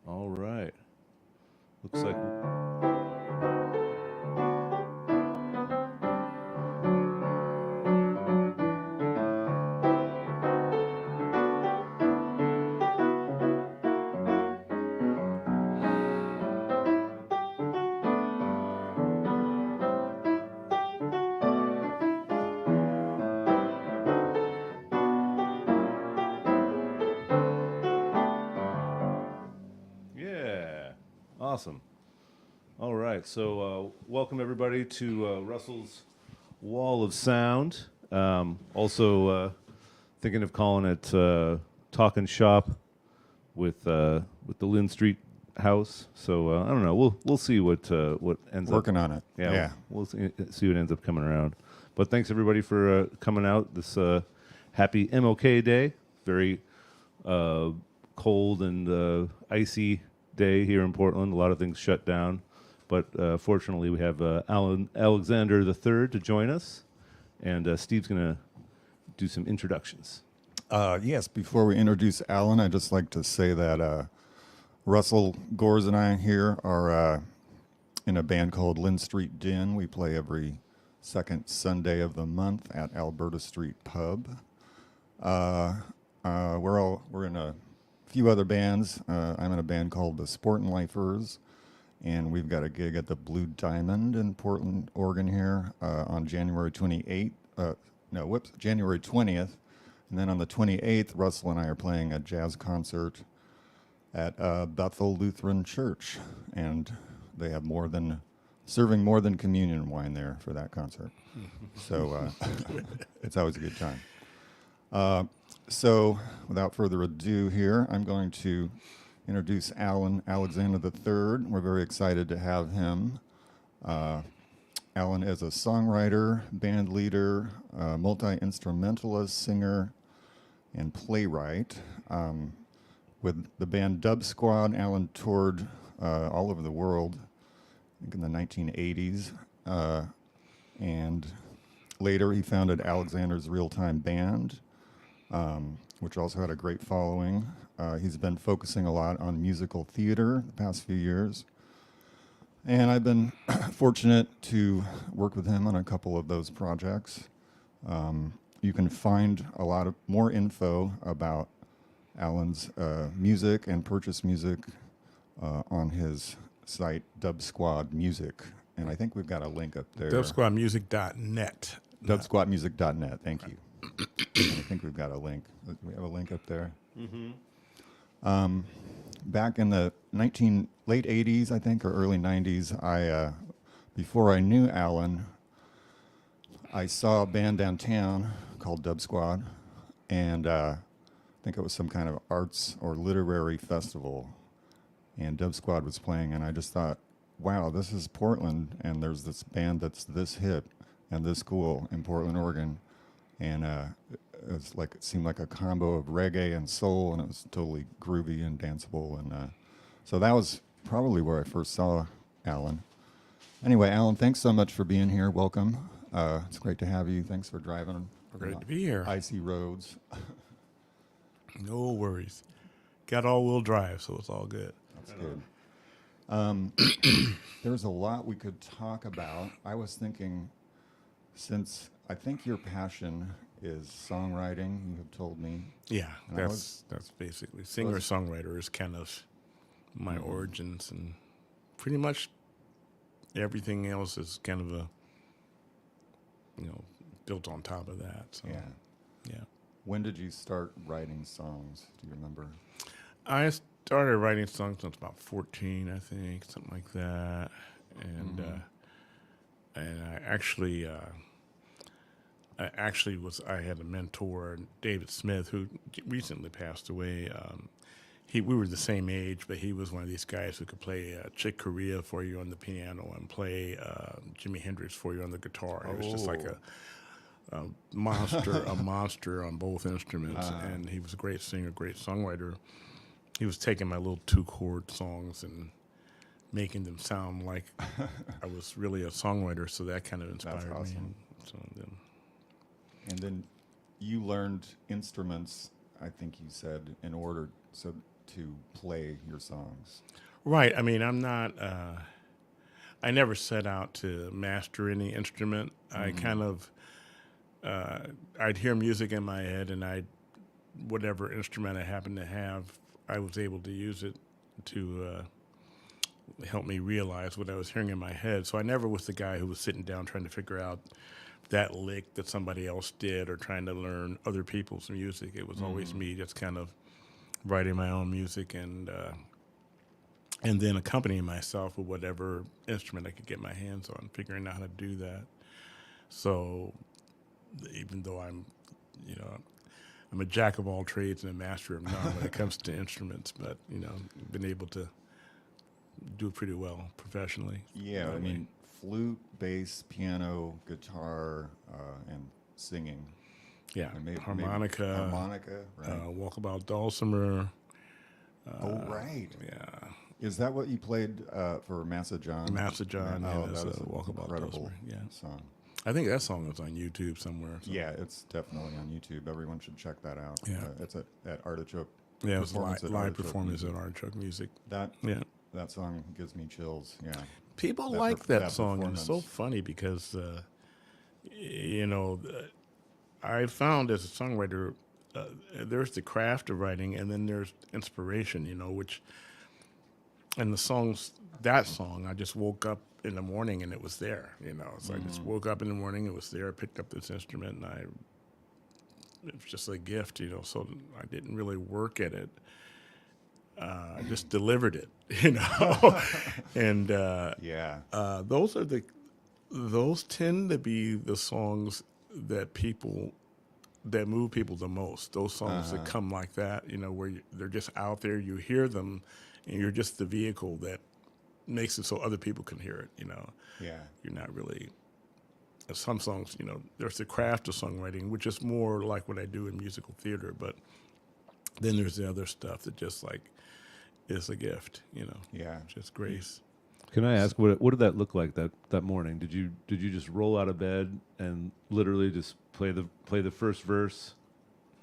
All right. Looks like. Yeah. Awesome. All right. So, welcome everybody to Russell's Wall of Sound. Also, thinking of calling it Talking Shop with the Lynn Street House. So I don't know. We'll see what ends up. Working on it. Yeah, Yeah. we'll see what ends up coming around. But thanks everybody for coming out this happy MLK Day. Very cold and icy day here in Portland. A lot of things shut down, but fortunately we have Alan Alexander III to join us, and Steve's gonna do some introductions. Yes, before we introduce Alan, I'd just like to say that Russell Gores and I here are in a band called Lynn Street Din. We play every second Sunday of the month at Alberta Street Pub. We're in a few other bands. I'm in a band called the Sportin' Lifers, and we've got a gig at the Blue Diamond in Portland, Oregon here on January 28th. January 20th. And then on the 28th, Russell and I are playing a jazz concert at Bethel Lutheran Church, and they have serving more than communion wine there for that concert. So it's always a good time. So without further ado here, I'm going to introduce Alan Alexander III. We're very excited to have him. Alan is a songwriter, band leader, multi-instrumentalist, singer, and playwright. With the band Dub Squad, Alan toured all over the world, I think in the 1980s. And later he founded Alexander's Real Time Band, which also had a great following. He's been focusing a lot on musical theater the past few years. And I've been fortunate to work with him on a couple of those projects. You can find a lot of more info about Alan's music and purchase music on his site, Dub Squad Music. And I think we've got a link up there. Dubsquadmusic.net. Dubsquadmusic.net, thank you. And I think we've got a link. We have a link up there. Back in the late 80s, I think, or early 90s, before I knew Alan, I saw a band downtown called Dub Squad, and I think it was some kind of arts or literary festival, and Dub Squad was playing, and I just thought, wow, this is Portland, and there's this band that's this hip and this cool in Portland, Oregon, and it seemed like a combo of reggae and soul, and it was totally groovy and danceable, and so that was probably where I first saw Alan. Anyway, Alan, thanks so much for being here. Welcome. It's great to have you. Thanks for driving. Great to be here. Icy roads. No worries. Got all-wheel drive, so it's all good. That's good. There's a lot we could talk about. I was thinking, since I think your passion is songwriting, you have told me. Yeah, And that's basically singer-songwriter is kind of my origins, and pretty much everything else is kind of built on top of that. So, yeah. When did you start writing songs? Do you remember? I started writing songs when I was about 14, I think, something like that. And I had a mentor, David Smith, who recently passed away. We were the same age, but he was one of these guys who could play Chick Corea for you on the piano and play Jimi Hendrix for you on the guitar. It was just like a monster on both instruments, and he was a great singer, great songwriter. He was taking my little 2-chord songs and making them sound like I was really a songwriter, so that kind of inspired That's awesome. me. So And then you learned instruments, I think you said, in order. So to play your songs? Right. I mean, I'm not. I never set out to master any instrument. I kind of. I'd hear music in my head, and whatever instrument I happened to have, I was able to use it to help me realize what I was hearing in my head. So I never was the guy who was sitting down trying to figure out that lick that somebody else did or trying to learn other people's music. It was always me just kind of writing my own music and then accompanying myself with whatever instrument I could get my hands on, figuring out how to do that. So even though I'm a jack of all trades and a master of none when it comes to instruments, but been able to do it pretty well professionally. Yeah, I mean, flute, bass, piano, guitar, and singing. Yeah, And maybe harmonica, harmonica, right? walkabout dulcimer. Oh, right. Yeah, Is that what you played for Massa John? Massa John, Oh, yeah, that that's was a an walkabout incredible dulcimer. Yeah, song. I think that song is on YouTube somewhere. So. Yeah, it's definitely on YouTube. Everyone should check that out. Yeah. It's at Artichoke. Yeah, it was Performance at live Artichoke performance Music. at Artichoke Music. That Yeah. song gives me chills. Yeah. People That like perf- that that song, and it's so performance. funny because, I found as a songwriter, there's the craft of writing, and then there's inspiration, and that song, I just woke up in the morning and it was there, So I just woke up in the morning, it was there, I picked up this instrument, and it was just a gift, so I didn't really work at it. I just delivered it, and Yeah. those tend to be the songs that move people the most. Those songs that come like that, where they're just out there. You hear them, and you're just the vehicle that makes it so other people can hear it. Yeah. You're not really. Some songs, there's the craft of songwriting, which is more like what I do in musical theater. But then there's the other stuff that just like is a gift. Yeah. Just grace. Can I ask what did that look like that morning? Did you just roll out of bed and literally just play the first verse?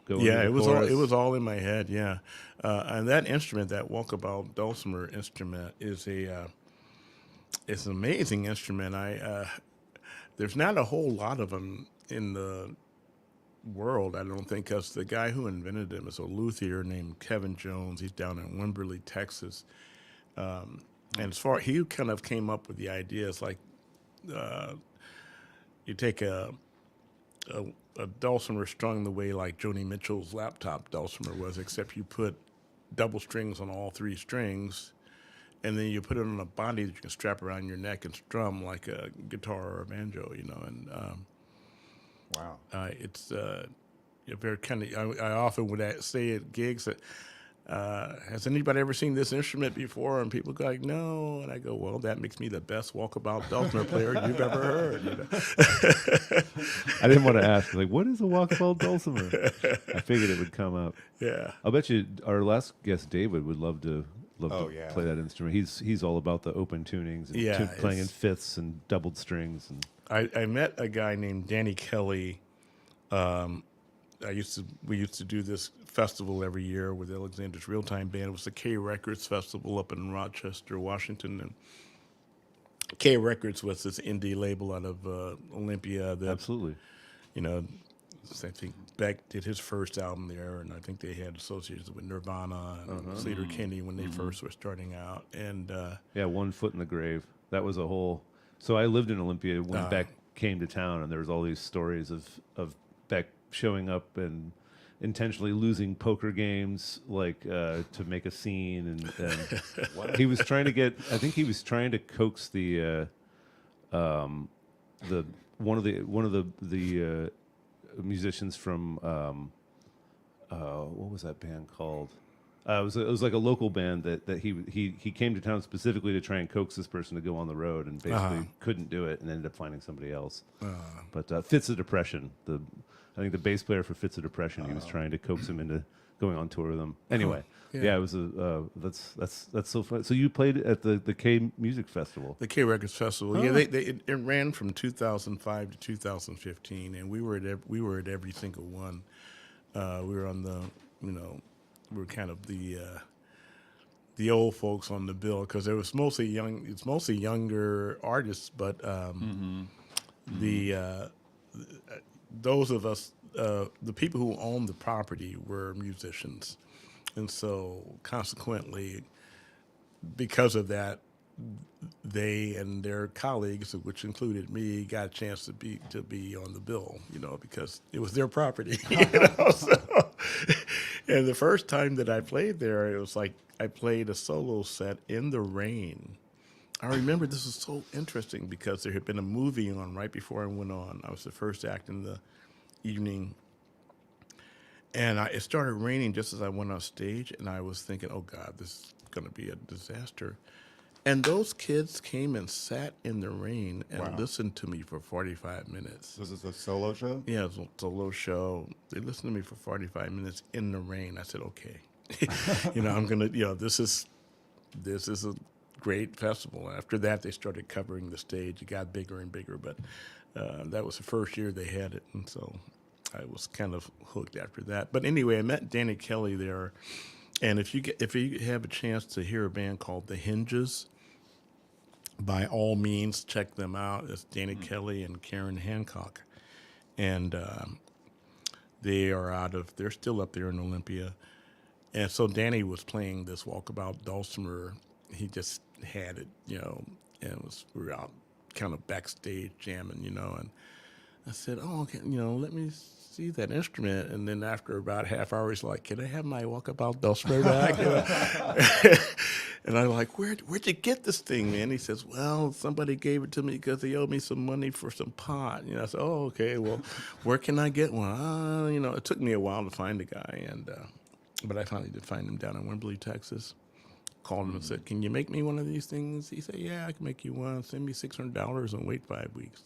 Go into Yeah, the it was chorus? all in my head. Yeah, and that instrument, that walkabout dulcimer instrument, it's an amazing instrument. There's not a whole lot of them in the world, I don't think, because the guy who invented them is a luthier named Kevin Jones. He's down in Wimberley, Texas. And he kind of came up with the idea. It's like you take a dulcimer strung the way like Joni Mitchell's laptop dulcimer was, except you put double strings on all three strings, and then you put it on a body that you can strap around your neck and strum like a guitar or a banjo, And Wow. it's very kind of. I often would say at gigs that. Has anybody ever seen this instrument before? And people go like, no. And I go, well, that makes me the best walkabout dulcimer player you've ever heard. I didn't want to ask, like, what is a walkabout dulcimer? I figured it would come up. Yeah. I'll bet you our last guest, David, would love to Oh, yeah. play that instrument. He's all about the open tunings and Yeah, playing in it's- fifths and doubled strings. And I met a guy named Danny Kelly. We used to do this festival every year with Alexander's Real Time Band. It was the K Records Festival up in Rochester, Washington, and K Records was this indie label out of Olympia that absolutely. I think Beck did his first album there, and I think they had associations with Nirvana and Sleater Kinney when they first were starting out. And Yeah, One Foot in the Grave. That was a whole. So I lived in Olympia when Beck came to town, and there was all these stories of Beck showing up and intentionally losing poker games, like to make a scene, and he was trying to get. I think he was trying to coax the one of the musicians from what was that band called? It was like a local band that he came to town specifically to try and coax this person to go on the road, and basically couldn't do it, and ended up finding somebody else. But Fits of Depression, I think the bass player for Fits of Depression, he was trying to coax him into going on tour with them. Anyway, yeah, it was that's so fun. So you played at the K Music Festival. the K Records Festival, yeah, it ran from 2005 to 2015, and we were at every single one. We were on the, we were kind of the the old folks on the bill because it was mostly young. It's mostly younger artists, but the those of us, the people who owned the property, were musicians, and so consequently, because of that, they and their colleagues, which included me, got a chance to be on the bill, because it was their property. So, and the first time that I played there, it was like I played a solo set in the rain. I remember this was so interesting because there had been a movie on right before I went on. I was the first act in the evening, and it started raining just as I went on stage, and I was thinking, "Oh God, this is going to be a disaster." And those kids came and sat in the rain and Wow. listened to me for 45 minutes. This is a solo show? Yeah, it was a solo show. They listened to me for 45 minutes in the rain. I said, okay, I'm going to, this is a great festival. After that, they started covering the stage. It got bigger and bigger, but that was the first year they had it. And so I was kind of hooked after that. But anyway, I met Danny Kelly there. And if you have a chance to hear a band called The Hinges, by all means check them out. It's Danny Kelly and Karen Hancock, and they're still up there in Olympia. And so Danny was playing this Walkabout Dulcimer. He just had it, and we were out kind of backstage jamming, and I said, "Oh, okay, let me see that instrument." And then after about half hour, he's like, "Can I have my Walkabout Dulcimer back?" And I'm like, "Where'd you get this thing, man?" He says, "Well, somebody gave it to me because they owed me some money for some pot." I said, "Oh, okay. Well, where can I get one?" It took me a while to find the guy, but I finally did find him down in Wimberley, Texas. Called him and said, "Can you make me one of these things?" He said, "Yeah, I can make you one. Send me $600 and wait 5 weeks."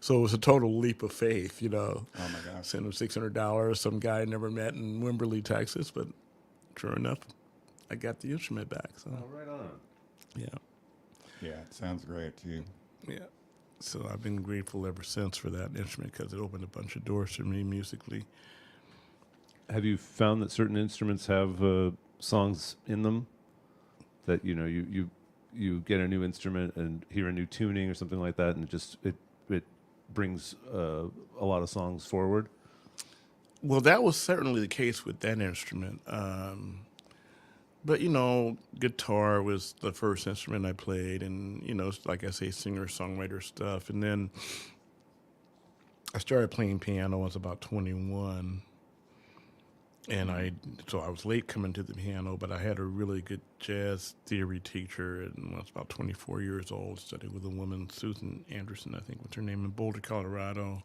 So it was a total leap of faith, Oh my gosh. Sent him $600, some guy I never met in Wimberley, Texas, but sure enough, I got the instrument back. So Right on. yeah, Yeah, it sounds great too. yeah. So I've been grateful ever since for that instrument because it opened a bunch of doors for me musically. Have you found that certain instruments have songs in them that you get a new instrument and hear a new tuning or something like that, and it brings a lot of songs forward? Well, that was certainly the case with that instrument. But, guitar was the first instrument I played, and, like I say, singer-songwriter stuff. And then I started playing piano when I was about 21. And so I was late coming to the piano, but I had a really good jazz theory teacher, and when I was about 24 years old, studied with a woman, Susan Anderson, I think was her name, in Boulder, Colorado.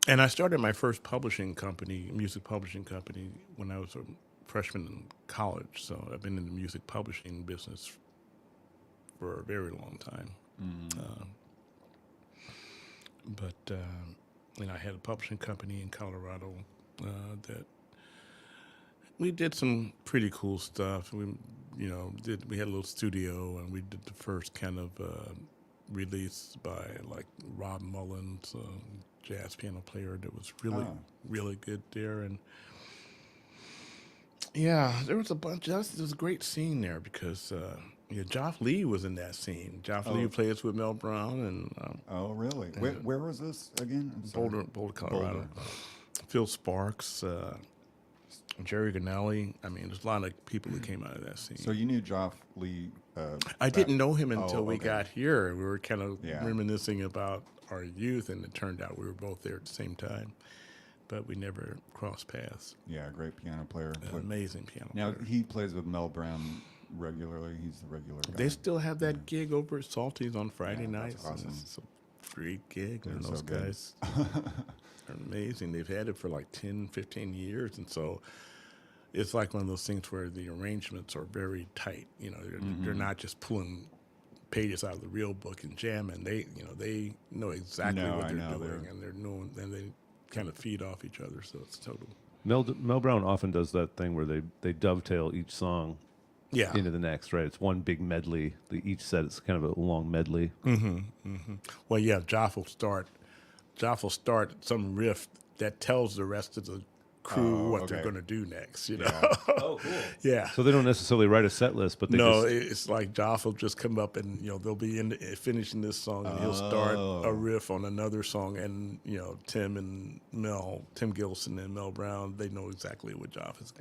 And I started my first music publishing company, when I was a freshman in college. So I've been in the music publishing business for a very long time. I had a publishing company in Colorado that we did some pretty cool stuff. We had a little studio, and we did the first kind of release by like Rob Mullins, jazz piano player that was really good there. And yeah, there was a bunch. There was a great scene there because Joff Lee was in that scene. Joff Lee plays with Mel Brown and Oh, really? Where was this again? I'm sorry. Boulder, Colorado. Boulder. Phil Sparks, Jerry Ganelli. I mean, there's a lot of people that came out of that scene. So you knew Joff Lee? I didn't know him until Oh, we okay. got here. We were kind of Yeah. reminiscing about our youth, and it turned out we were both there at the same time, but we never crossed paths. Yeah, great piano player. Amazing piano Now player. he plays with Mel Brown regularly. He's the regular guy. They still have that gig over at Salty's on Friday Yeah, nights. that's and awesome. It's a great gig, and They're those so good. guys are amazing. They've had it for like 10, 15 years, and so it's like one of those things where the arrangements are very tight. They're not just pulling pages out of the real book and jamming. They know exactly No, what I they're know. doing, and they kind of feed off each other. So it's total. Mel Brown often does that thing where they dovetail each song Yeah. into the next, right? It's one big medley. Each set is kind of a long medley. Well, yeah, Joff will start some riff that tells the rest of the crew Oh, what they're okay. going to do next. You know, Yeah. Oh, cool. yeah. So they don't necessarily write a set list, but they No, just it's like Joff will just come up and they'll be finishing this song and he'll start a Oh. riff on another song and Tim Gilson and Mel Brown, they know exactly what Joff is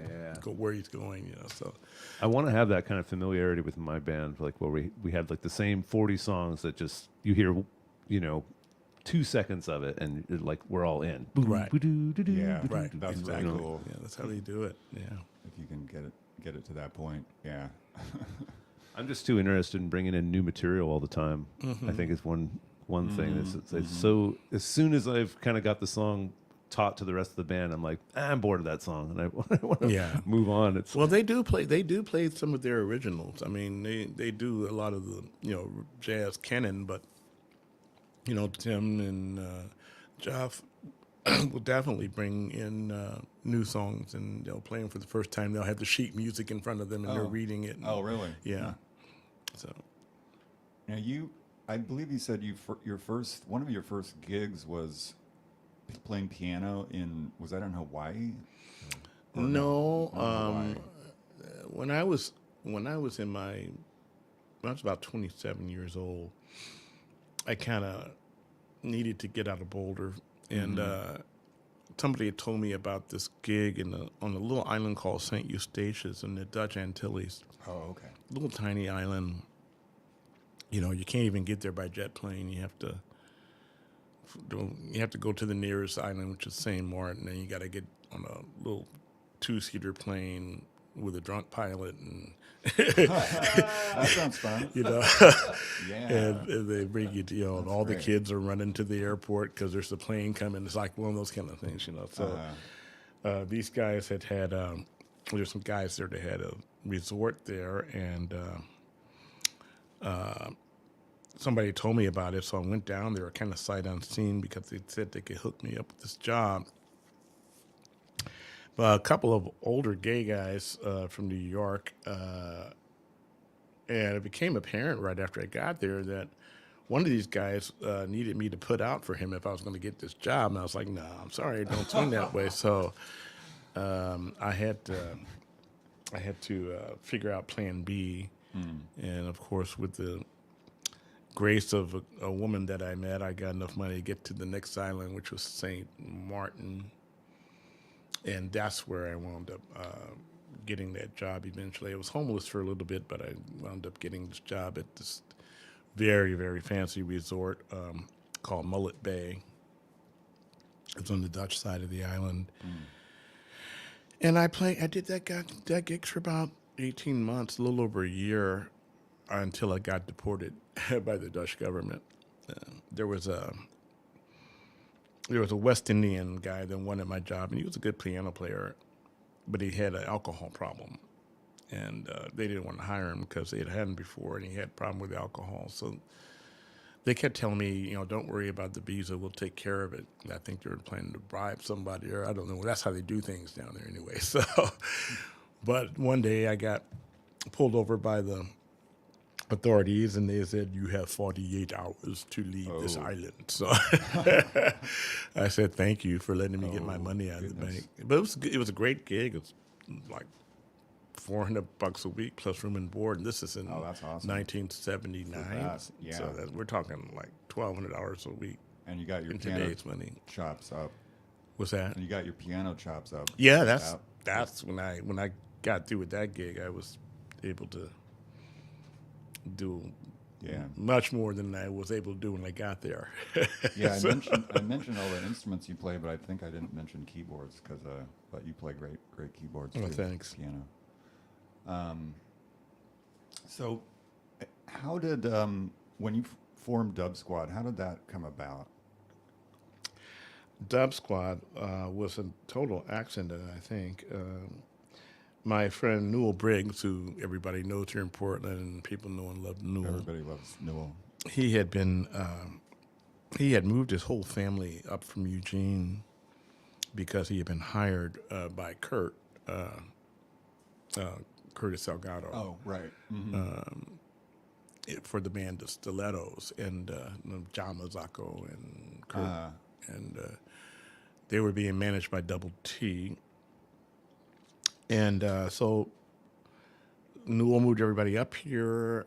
where he's going. So I want to have that kind of familiarity with my band, like where we have like the same 40 songs that just you hear, 2 seconds of it and like we're all in. Right. Yeah. Right. That's Exactly. really cool. Yeah, that's how they do it. Yeah. If you can get it to that point. Yeah. I'm just too interested in bringing in new material all the time. I think it's one thing that's it's so as soon as I've kind of got the song taught to the rest of the band, I'm like, I'm bored of that song and I want to Yeah. move on. It's Well, they do play some of their originals. I mean, they do a lot of the jazz canon, but Tim and Jeff will definitely bring in new songs, and they'll play them for the first time. They'll have the sheet music in front of them, and they're reading it. Oh, really? Yeah. So Now I believe you said one of your first gigs was playing piano was that in Hawaii? Or no, Hawaii? when I was about 27 years old, I kind of needed to get out of Boulder, and somebody had told me about this gig on a little island called St. Eustatius in the Dutch Antilles. Oh, okay. Little tiny island. You can't even get there by jet plane. You have to go to the nearest island, which is St. Martin, and you got to get on a little 2-seater plane with a drunk pilot, and That sounds fun. Yeah. and they bring you to, and all the great. kids are running to the airport because there's a plane coming. It's like one of those kind of things, So these guys had there's some guys there that had a resort there, and somebody told me about it, so I went down there kind of sight unseen because they said they could hook me up with this job. But a couple of older gay guys from New York, and it became apparent right after I got there that one of these guys needed me to put out for him if I was going to get this job, and I was like, "No, I'm sorry, it don't swing that way." So I had to figure out Plan B, and of course, with the grace of a woman that I met, I got enough money to get to the next island, which was St. Martin. And that's where I wound up getting that job eventually. I was homeless for a little bit, but I wound up getting this job at this very, very fancy resort called Mullet Bay. It's on the Dutch side of the island. And I did that gig for about 18 months, a little over a year, until I got deported by the Dutch government. There was a West Indian guy that wanted my job, and he was a good piano player, but he had an alcohol problem, and they didn't want to hire him because they had him before, and he had a problem with alcohol. So they kept telling me, don't worry about the visa, we'll take care of it. And I think they were planning to bribe somebody, or I don't know. That's how they do things down there anyway. So, but one day I got pulled over by the authorities, and they said, you have 48 hours to leave this island. So I said, thank you for letting me get my money out of the bank. But it was a great gig. It was like $400 a week plus room and board. And this is in that's awesome. 1979. Yeah. So we're talking like $1,200 a week And you got your in piano today's money. chops up. What's that? And you got your piano chops up. Yeah, That- that's when I got through with that gig, I was able to do Yeah. much more than I was able to do when I got there. Yeah, I mentioned all the instruments you play, but I think I didn't mention keyboards but you play great keyboards Oh, too. thanks. Piano. So, how did when you formed Dub Squad? How did that come about? Dub Squad was a total accident, I think. My friend Newell Briggs, who everybody knows here in Portland, and people know and love Newell. Everybody loves Newell. He had been, he had moved his whole family up from Eugene because he had been hired by Curtis Salgado. Oh, right. For the band the Stilettos and John Mazzacco and Kurt. And they were being managed by Double T. And so Newell moved everybody up here,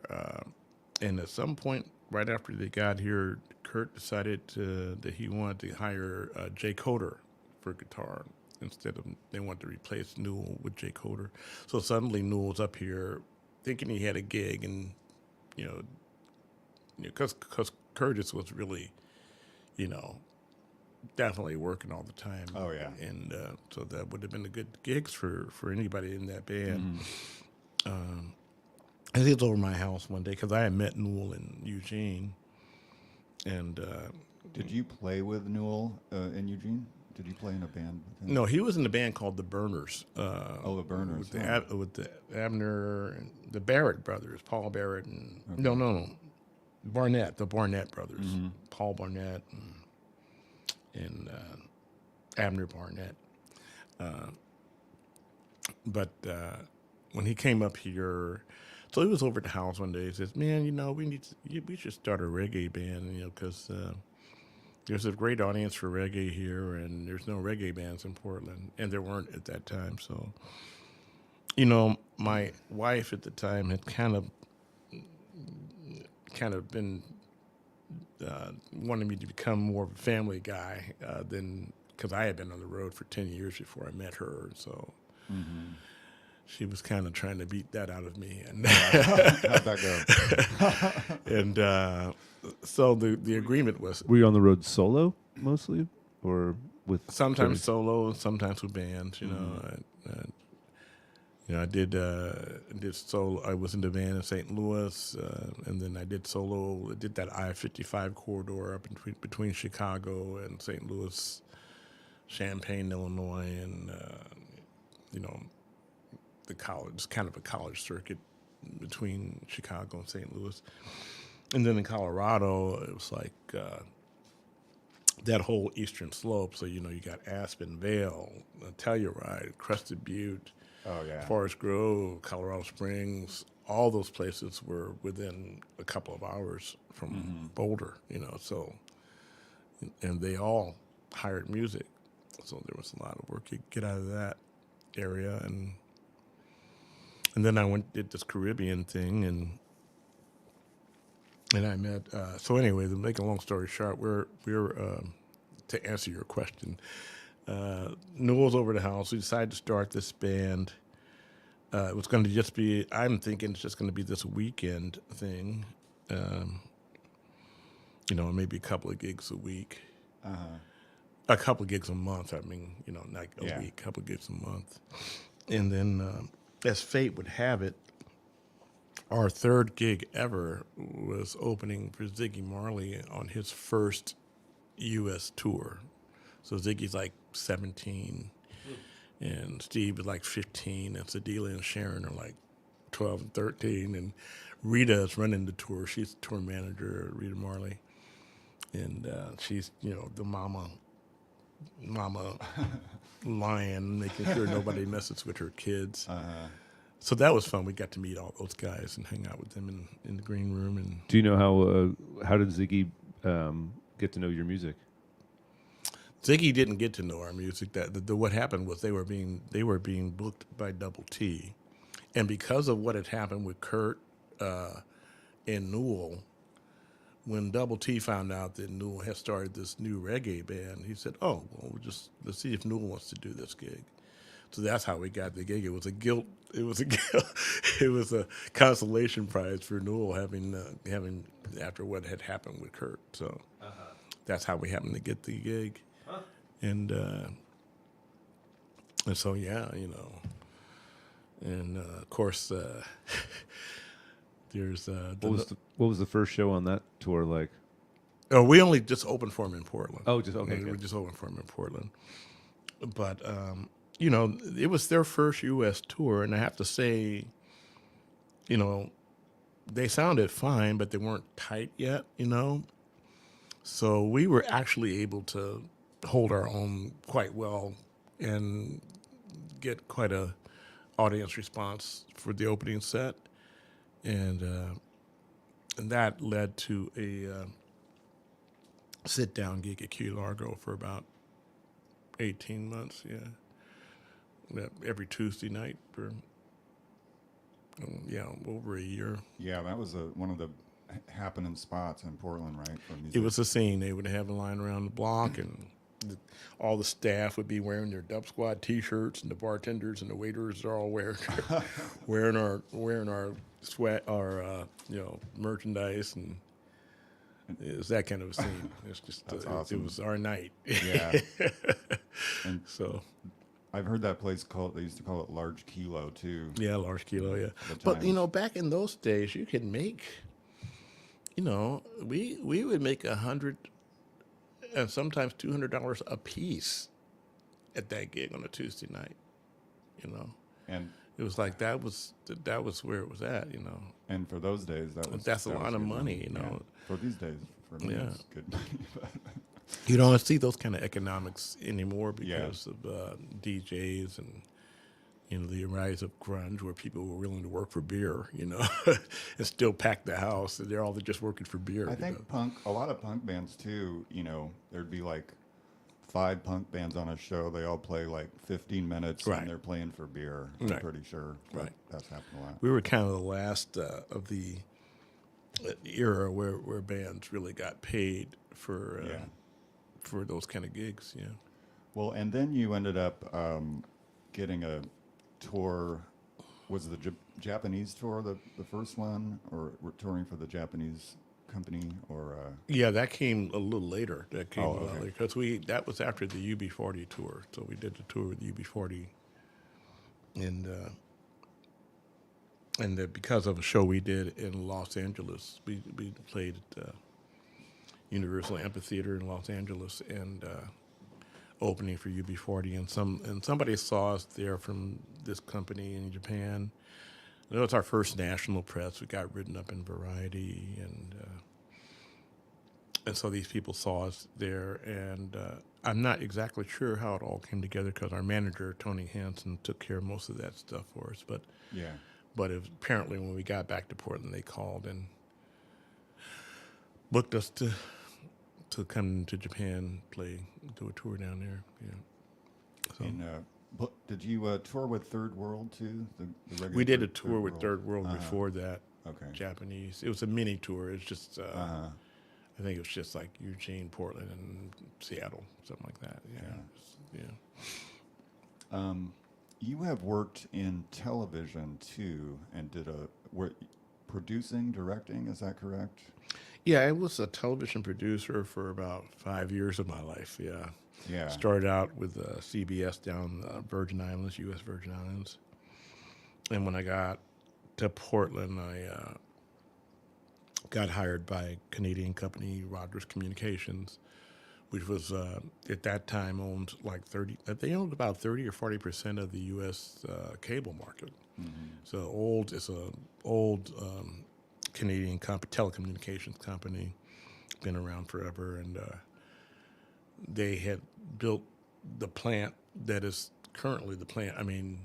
and at some point, right after they got here, Kurt decided that he wanted to hire Jay Coder for guitar instead of they wanted to replace Newell with Jay Coder. So suddenly Newell's up here, thinking he had a gig, and you know, because Curtis was really, you know, definitely working all the time. Oh, yeah. And so that would have been a good gigs for anybody in that band. I think it was over my house one day because I had met Newell in Eugene, and Did you play with Newell in Eugene? Did you play in a band with him? no, he was in a band called the Burners. The Burners, with the, huh. with the Abner and the Barrett brothers, Paul Barrett and no, Barnett, the Barnett brothers, Paul Barnett and Abner Barnett. But when he came up here, so he was over at the house one day. He says, "Man, you know, we should start a reggae band, you know, because there's a great audience for reggae here, and there's no reggae bands in Portland, and there weren't at that time." So, you know, my wife at the time had kind of been wanted me to become more of a family guy than because I had been on the road for 10 years before I met her, so. She was kind of trying to beat that out of me, and How'd that go? and so the agreement was Were you on the road solo mostly, or with sometimes Curtis? solo, sometimes with bands. You know, I did solo. I was in the band in St. Louis, and then I did solo. I did that I-55 corridor up between Chicago and St. Louis, Champaign, Illinois, and you know. The college, kind of a college circuit between Chicago and St. Louis. And then in Colorado, it was like that whole eastern slope. So, you know, you got Aspen, Vale, Telluride, Crested Butte, Oh, yeah. Forest Grove, Colorado Springs. All those places were within a couple of hours from Boulder, you know. So, and they all hired music. So there was a lot of work you get out of that area. And then I did this Caribbean thing, and I met. So anyway, to make a long story short, we're to answer your question. Newell's over the house. We decided to start this band. It was going to just be. I'm thinking it's just going to be this weekend thing. You know, maybe a couple of gigs a week. A couple of gigs a month. I mean, you know, not a week, a couple of gigs a month, and then. As fate would have it, our third gig ever was opening for Ziggy Marley on his first U.S. tour. So Ziggy's like 17, and Steve is like 15, and Sedelia and Sharon are like 12 and 13, and Rita is running the tour. She's the tour manager, Rita Marley, and she's, you know, the mama lion, making sure nobody messes with her kids. So that was fun. We got to meet all those guys and hang out with them in the green room. And Do you know how did Ziggy get to know your music? Ziggy didn't get to know our music. What happened was they were being booked by Double T, and because of what had happened with Kurt and Newell, when Double T found out that Newell had started this new reggae band, he said, "Oh, well, let's see if Newell wants to do this gig." So that's how we got the gig. It was a guilt. It was a consolation prize for Newell having after what had happened with Kurt. So that's how we happened to get the gig, and so yeah, you know, and of course. There's What was the first show on that tour like? Oh, we only just opened for him in Portland. Oh, just okay. We Good. just opened for him in Portland, but you know, it was their first U.S. tour, and I have to say, you know, they sounded fine, but they weren't tight yet, you know. So we were actually able to hold our own quite well and get quite a audience response for the opening set. And that led to a sit-down gig at Key Largo for about 18 months, yeah. every Tuesday night for over a year. Yeah, that was one of the happening spots in Portland, right? For music. It was a scene. They would have a line around the block, and all the staff would be wearing their Dub Squad T-shirts, and the bartenders and the waiters are all wearing wearing our sweat, our merchandise, and it was that kind of a scene. It's just That's awesome. It was our night. Yeah. And So I've heard that place they used to call it Large Kilo too. yeah, large kilo, yeah. The But times. back in those days, you could make, we would make $100 and sometimes $200 a piece at that gig on a Tuesday night. And It was like that was where it was at. and for those days, That's a that lot was of good money. Yeah. For these days, for me, Yeah. it's good money. But You don't see those kind of economics anymore Yeah. because of DJs and the rise of grunge, where people were willing to work for beer, and still pack the house, and they're all just working for beer. I think a lot of punk bands too, there'd be like 5 punk bands on a show. They all play like 15 minutes Right. and they're playing for beer. I'm Right. pretty sure Right. that's happened a lot. We were kind of the last of the era where bands really got paid for Yeah. for those kind of gigs. Yeah. Well, and then you ended up getting a tour. Was the Japanese tour the first one, or were touring for the Japanese company, or Yeah, that came a little later. That came Oh, a little okay. later because that was after the UB40 tour. So we did the tour with UB40, and because of a show we did in Los Angeles, we played at Universal Amphitheater in Los Angeles, and opening for UB40, and somebody saw us there from this company in Japan. It was our first national press. We got written up in Variety, and so these people saw us there, and I'm not exactly sure how it all came together because our manager Tony Hansen took care of most of that stuff for us. But yeah. apparently when we got back to Portland, they called and booked us to come to Japan, do a tour down there. Yeah. So And did you tour with Third World too? The regular we did a Third tour with Third World Uh-huh. before that. Okay. Japanese. It was a mini tour. It's just Uh-huh. I think it was just like Eugene, Portland, and Seattle, something like that. Yeah. Yeah. You have worked in television too, and were producing, directing. Is that correct? Yeah, I was a television producer for about 5 years of my life. Yeah. Yeah. Started out with CBS down Virgin Islands, U.S. Virgin Islands. And when I got to Portland, I got hired by a Canadian company, Rogers Communications, which was at that time owned like 30. They owned about 30 or 40% of the U.S. Cable market. So it's a old Canadian telecommunications company, been around forever, and they had built the plant that is currently the plant. I mean,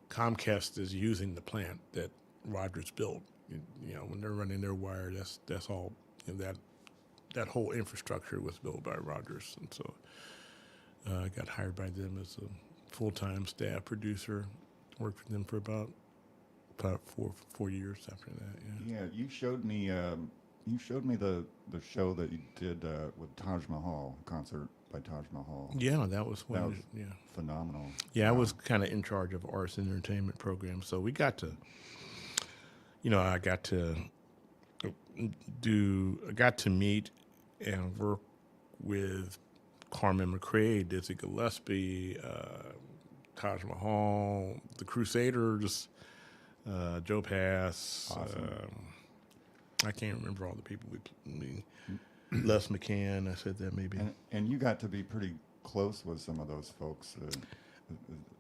Comcast is using the plant that Rogers built. When they're running their wire, that's all. That whole infrastructure was built by Rogers, and so I got hired by them as a full-time staff producer. Worked for them for about 4 years after that. Yeah. Yeah. You showed me. You showed me the show that you did with Taj Mahal, concert by Taj Mahal. Yeah, that was when. That was yeah. phenomenal. Yeah, I was kind of in charge of arts and entertainment programs, so we got to. I got to meet and work with Carmen McRae, Dizzy Gillespie, Taj Mahal, the Crusaders, Joe Pass. Awesome. I can't remember all the people Les McCann, I said that maybe. And you got to be pretty close with some of those folks.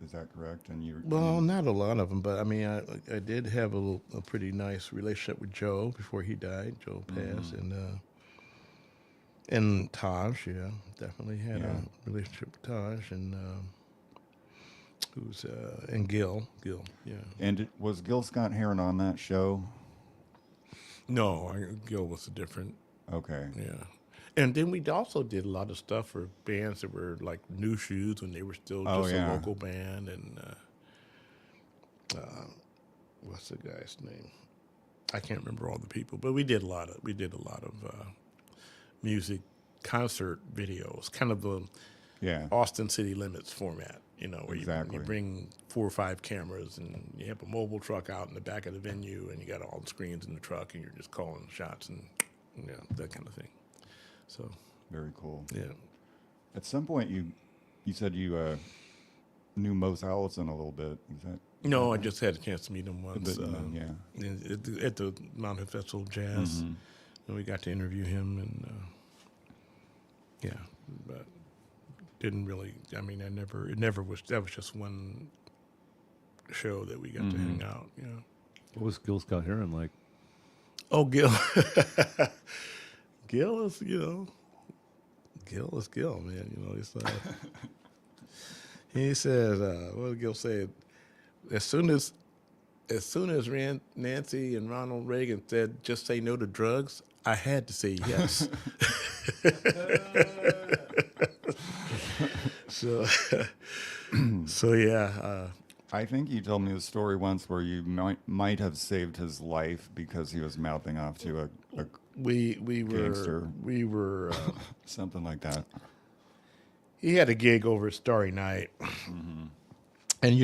Is that correct? And you Well, not a lot of them, but I mean, I did have a pretty nice relationship with Joe before he died, Joe Pass, and Taj. Yeah, definitely had Yeah. a relationship with Taj, and and Gil. Yeah. And was Gil Scott Heron on that show? No, Gil was a different. Okay. Yeah, And then we also did a lot of stuff for bands that were like New Shoes when they were still Oh, just yeah. a local band. And what's the guy's name? I can't remember all the people, but we did a lot of music concert videos, kind of the Yeah. Austin City Limits format. You know, where Exactly. you bring 4 or 5 cameras and you have a mobile truck out in the back of the venue, and you got all the screens in the truck, and you're just calling shots and that kind of thing. So Very cool. yeah. At some point, you said you knew Mose Allison a little bit. Is that? No, I just had a chance to meet him once. But, yeah. At the Mountain Festival of Jazz, and we got to interview him, and but didn't really. I mean, it never was. That was just one show that we got to hang out. Yeah. What was Gil Scott Heron like? Oh, Gil. Gil is, Gil is Gil, man. He's he says, what did Gil say? As soon as Nancy and Ronald Reagan said, "Just say no to drugs," I had to say yes. So yeah. I think you told me a story once where you might have saved his life because he was mouthing off to a We Gangster. were something like that. he had a gig over at Starry Night, and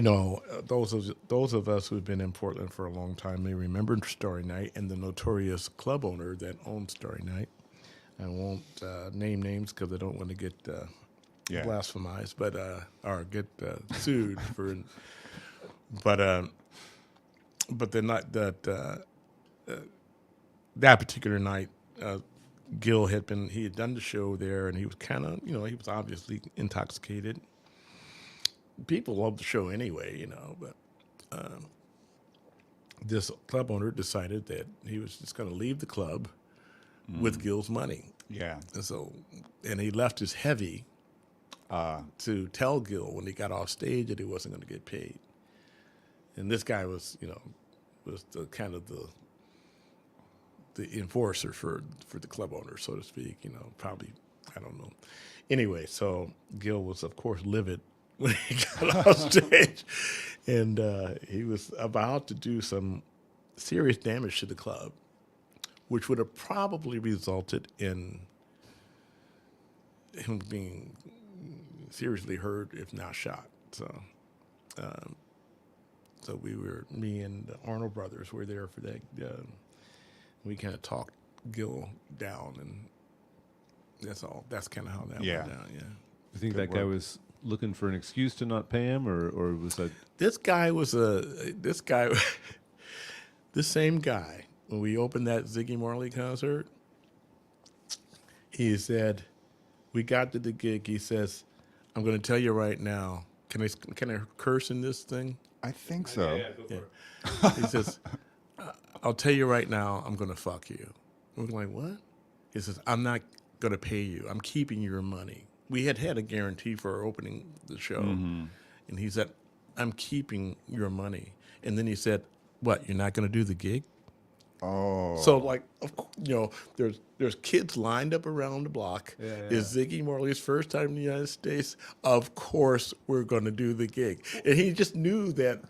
those of us who've been in Portland for a long time may remember Starry Night and the notorious club owner that owned Starry Night. I won't name names because I don't want to get Yeah. blasphemized, but or get sued for. But the night that particular night, Gil had done the show there, and he was kind of, he was obviously intoxicated. People loved the show anyway, but this club owner decided that he was just going to leave the club with Gil's money. Yeah. And he left his heavy to tell Gil when he got off stage that he wasn't going to get paid. And this guy was, was the kind of the enforcer for the club owner, so to speak. Probably, I don't know. Anyway, so Gil was, of course, livid when he got off stage, and he was about to do some serious damage to the club, which would have probably resulted in him being seriously hurt, if not shot. So me and the Arnold brothers were there for that. We kind of talked Gil down, and that's all. That's kind of how that Yeah. went down. Yeah. You think Good that guy work. was looking for an excuse to not pay him, or was that? This same guy, when we opened that Ziggy Marley concert, he said, we got to the gig. He says, "I'm going to tell you right now. Can I curse in this thing?" I think so. Yeah. He says, "I'll tell you right now, I'm going to fuck you." We're like, "What?" He says, "I'm not going to pay you. I'm keeping your money." We had a guarantee for opening the show. And he said, "I'm keeping your money." And then he said, "What, you're not going to do the gig?" Oh. So, like, there's kids lined up around the block. It's Ziggy Marley's first time in the United States. Of course, we're going to do the gig. And he just knew that.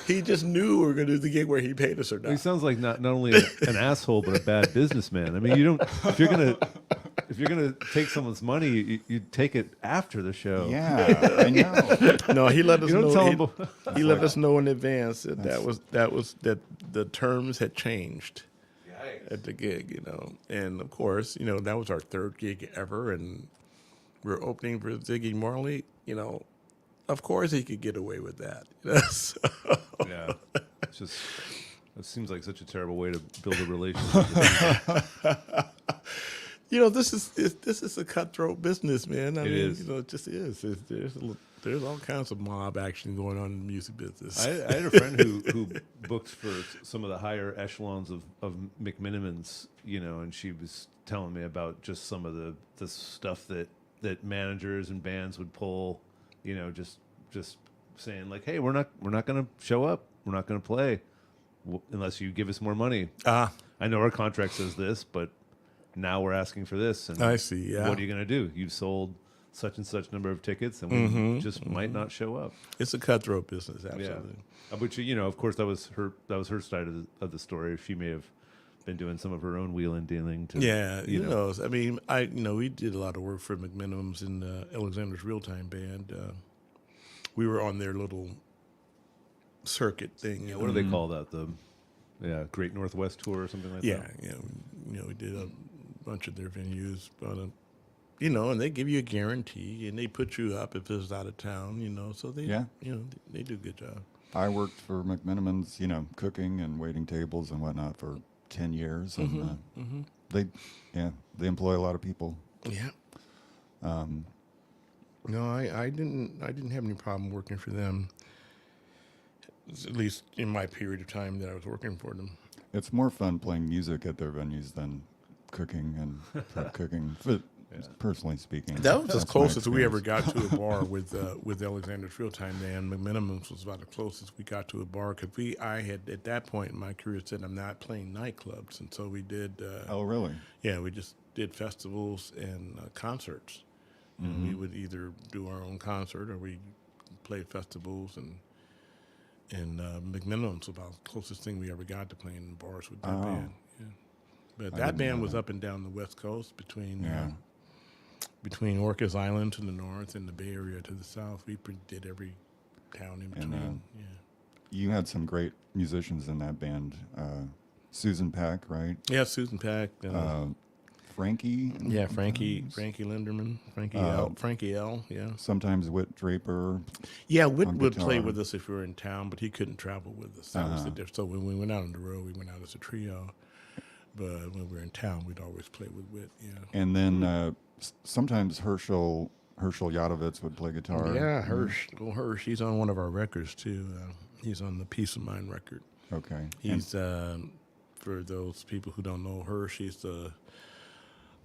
He just knew we were going to do the gig where he paid us or He not. sounds like not only an asshole but a bad businessman. I mean, you don't if you're gonna take someone's money, you take it after the show. Yeah, I know. No, he let us You don't know. tell He, him before- he let us know in advance that the terms had changed at the gig, And of course, that was our third gig ever, and we're opening for Ziggy Marley. Of course he could get away with that. So, Yeah, it's just it seems like such a terrible way to build a relationship. With people. this is a cutthroat business, man. I mean, is. it just is. There's all kinds of mob action going on in the music business. I had a friend who booked for some of the higher echelons of McMinimans, and she was telling me about just some of the stuff that managers and bands would pull, just saying like, "Hey, we're not going to show up, we're not going to play unless you give us more money." I know our contract says this, but now we're asking for this. And I see, yeah. what are you going to do? You've sold such and such number of tickets, and we just might not show up. It's a cutthroat business, absolutely. Which, of course, that was her side of the story. She may have been doing some of her own wheeling dealing. To, Yeah, you know. I mean, we did a lot of work for McMinimums in Alexander's Real-Time Band. We were on their little circuit thing. What do they call that? The Great Northwest Tour or something like Yeah, that? yeah. We did a bunch of their venues, but and they give you a guarantee, and they put you up if it's out of town. So they, they do a good job. I worked for McMinimans, cooking and waiting tables and whatnot for 10 years, and they employ a lot of people. Yeah. No, I didn't have any problem working for them. At least in my period of time that I was working for them. It's more fun playing music at their venues than cooking and prep cooking. Personally speaking, That was as that's my close as we ever experience. got to a bar with Alexander's Real-Time Band. McMinimums was about the closest we got to a bar because I had at that point in my career said I'm not playing nightclubs, and so we did. Oh, really? Yeah, we just did festivals and concerts. And we would either do our own concert or we played festivals and McMinimums was about the closest thing we ever got to playing in bars with that Oh. band. Yeah. But I that didn't band know was that. up and down the West Coast between Yeah. between Orcas Island to the north and the Bay Area to the south. We did every town in And, between. Yeah. You had some great musicians in that band. Susan Peck, right? Yeah, Susan Peck. Frankie. Yeah, Frankie Linderman, Frankie L. Yeah, Sometimes Whit Draper. yeah. Whit on would play guitar. with us if we were in town, but he couldn't travel with us. That was the difference. So when we went out on the road, we went out as a trio. But when we were in town, we'd always play with Whit. Yeah. And then sometimes Herschel Yadovitz would play guitar. Yeah, Hirsch. Well, Hirsch. He's on one of our records too. He's on the Peace of Mind record. Okay. He's for those people who don't know Hirsch, he's the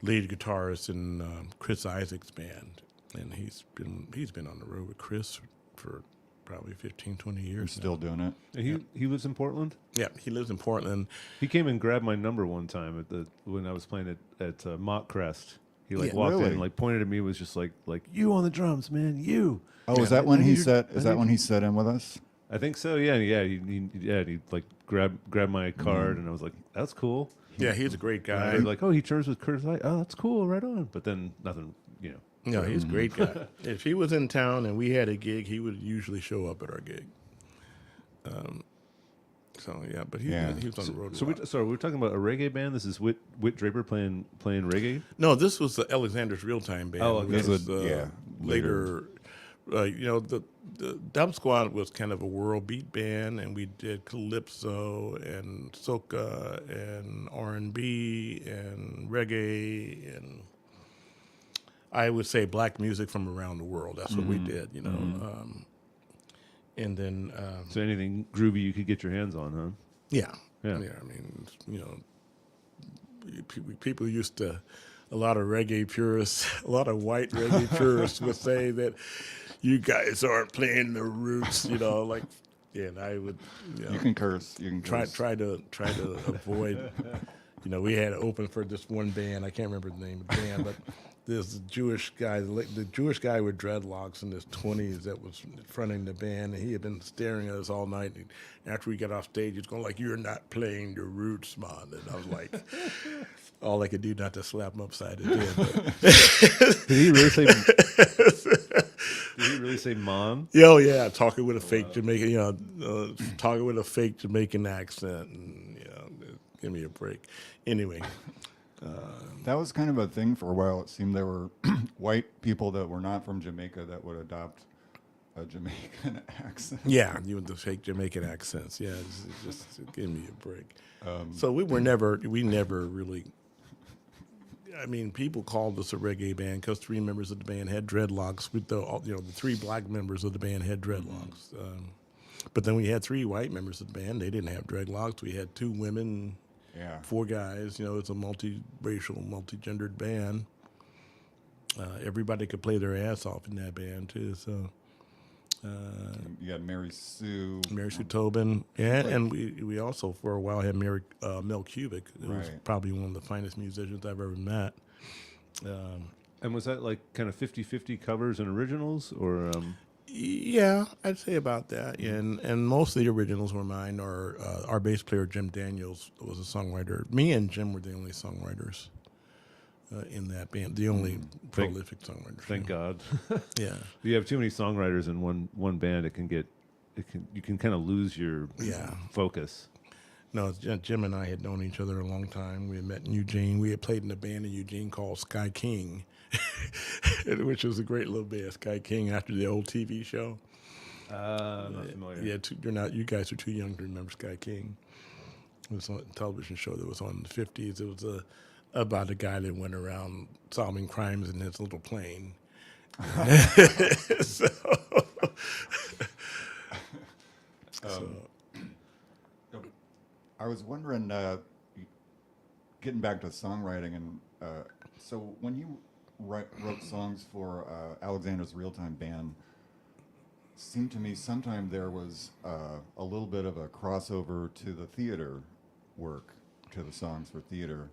lead guitarist in Chris Isaac's band, and he's been on the road with Chris for probably 15, 20 years. You're still doing it. And he lives in Portland. Yeah, he lives in Portland. He came and grabbed my number one time when I was playing at Mock Crest. He walked Really? in and pointed at me, was just like you on the drums, man, you. Oh, is that when he need- set? I Is that need- when he set in with us? I think so. Yeah. He grabbed my card, and I was like, that's cool. Yeah, he's a great And guy. they're like, oh, he tours with Curtis Light. Oh, that's cool. Right on. But then nothing. No, he's a great guy. If he was in town and we had a gig, he would usually show up at our gig. So yeah, but he was on the road. So we're talking about a reggae band. This is Whit Draper playing reggae. No, this was the Alexander's Real-Time Band. Oh, okay. which This was, was- yeah, later. The Dub Squad was kind of a world beat band, and we did calypso and soca and R&B and reggae and I would say black music from around the world. That's what we did, and then So anything groovy you could get your hands on, huh? yeah. Yeah. I mean, people used to, a lot of reggae purists, a lot of white reggae purists would say that you guys aren't playing the roots, and I would, You can curse. You can curse. try to avoid. We had to open for this one band. I can't remember the name of the band, but this Jewish guy, the Jewish guy with dreadlocks in his 20s that was fronting the band, and he had been staring at us all night. And after we got off stage, he's going like, "You're not playing your roots, man." And I was like, all I could do not to slap him upside the head. But, Did he really say? Did he really say "mom"? oh yeah, talking with a fake Jamaican, talking with a fake Jamaican accent, and give me a break. Anyway. That was kind of a thing for a while. It seemed there were white people that were not from Jamaica that would adopt a Jamaican accent. Yeah, you with the fake Jamaican accents. Yeah, just give me a break. So we never really. I mean, people called us a reggae band because 3 members of the band had dreadlocks. The 3 black members of the band had dreadlocks. But then we had 3 white members of the band. They didn't have dreadlocks. We had 2 women. Yeah. 4 guys. It's a multiracial, multi-gendered band. Everybody could play their ass off in that band too. So You had Mary Sue. Mary Sue Tobin, and we also for a while had Mel Cubic, who was Right. probably one of the finest musicians I've ever met. And was that like kind of 50-50 covers and originals, or Yeah, I'd say about that. Yeah, and most of the originals were mine. Or our bass player Jim Daniels was a songwriter. Me and Jim were the only songwriters in that band, the only prolific songwriters. thank God? Yeah, You have too many songwriters in one band. You can kind of lose your Yeah. focus. no, Jim and I had known each other a long time. We had met in Eugene. We had played in a band in Eugene called Sky King, which was a great little band, Sky King, after the old TV show. Not familiar. Yeah, you guys are too young to remember Sky King. It was a television show that was on in the 50s. It was about a guy that went around solving crimes in his little plane. so, I was wondering, getting back to songwriting, and so when you wrote songs for Alexander's Real-Time Band, seemed to me sometime there was a little bit of a crossover to the theater work, to the songs for theater.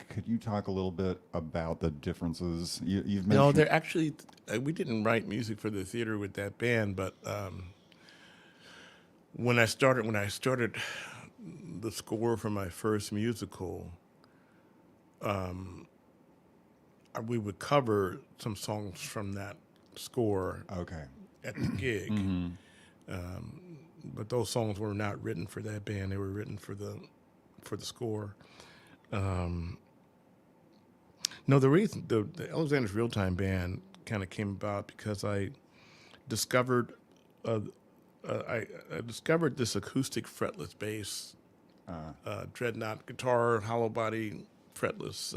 Could you talk a little bit about the differences? You've mentioned. no, they're actually, we didn't write music for the theater with that band, but when I started the score for my first musical, we would cover some songs from that score Okay. at the gig. But those songs were not written for that band; they were written for the score. No, the reason the Alexander's Real Time Band kind of came about because I discovered I discovered this acoustic fretless bass, dreadnought guitar, hollow body fretless,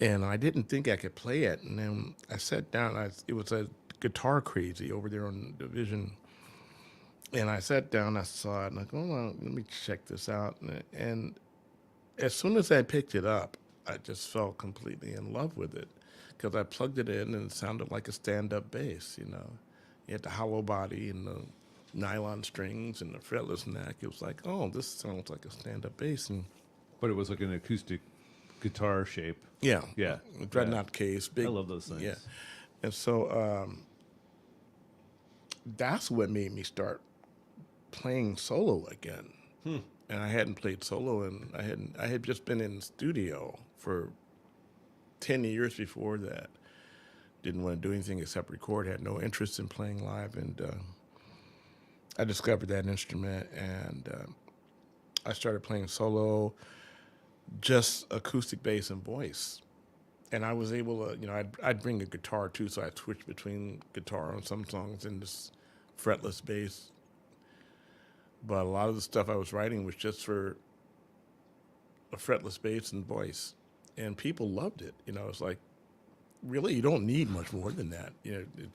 and I didn't think I could play it. And then I sat down. It was a Guitar Crazy over there on Division, and I sat down. I saw it, and I go, well, let me check this out. And as soon as I picked it up, I just fell completely in love with it because I plugged it in and it sounded like a stand-up bass. You had the hollow body and the nylon strings and the fretless neck. It was like, oh, this sounds like a stand-up bass. And But it was like an acoustic guitar shape. yeah, Yeah. dreadnought case, big. I love those things. Yeah, and so that's what made me start playing solo again. And I hadn't played solo, and I had just been in the studio for 10 years before that. Didn't want to do anything except record. Had no interest in playing live, and I discovered that instrument, and I started playing solo, just acoustic bass and voice. And I was able to, I'd bring a guitar too, so I'd switch between guitar on some songs and this fretless bass. But a lot of the stuff I was writing was just for a fretless bass and voice. And people loved it. It's like, really, you don't need much more than that,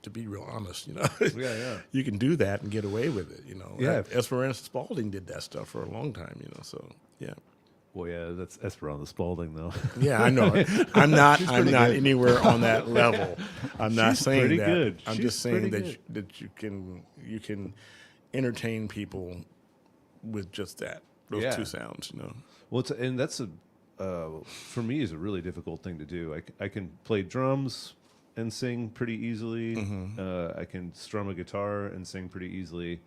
to be real honest, Yeah. You can do that and get away with it, Yeah. Esperanza Spalding did that stuff for a long time, so, yeah. Well, yeah, that's Esperanza Spalding, though. Yeah, I know. I'm not pretty good. anywhere on that level. I'm not She's saying pretty that. good. I'm She's just saying pretty that you can entertain people with just those Yeah. two sounds, Well, and that's for me is a really difficult thing to do. I can play drums and sing pretty easily. I can strum a guitar and sing pretty easily,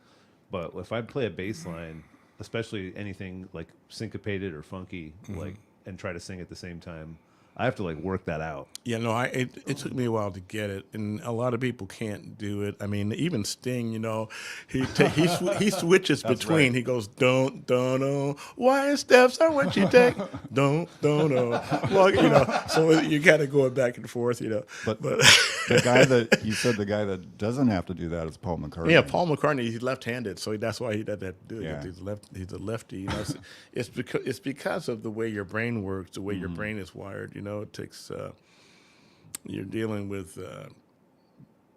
but if I play a bass line, especially anything like syncopated or funky, and try to sing at the same time, I have to work that out. Yeah, no, it took me a while to get it, and a lot of people can't do it. I mean, even Sting, he switches between. right. He goes, don't, why steps are what you take, don't. Well, so you got to go back and forth, But, But the guy that doesn't have to do that is Paul McCartney. yeah, Paul McCartney, he's left-handed, so that's why he doesn't have to do it. Yeah. He's a lefty. It's because of the way your brain works, the way your brain is wired. It takes. You're dealing with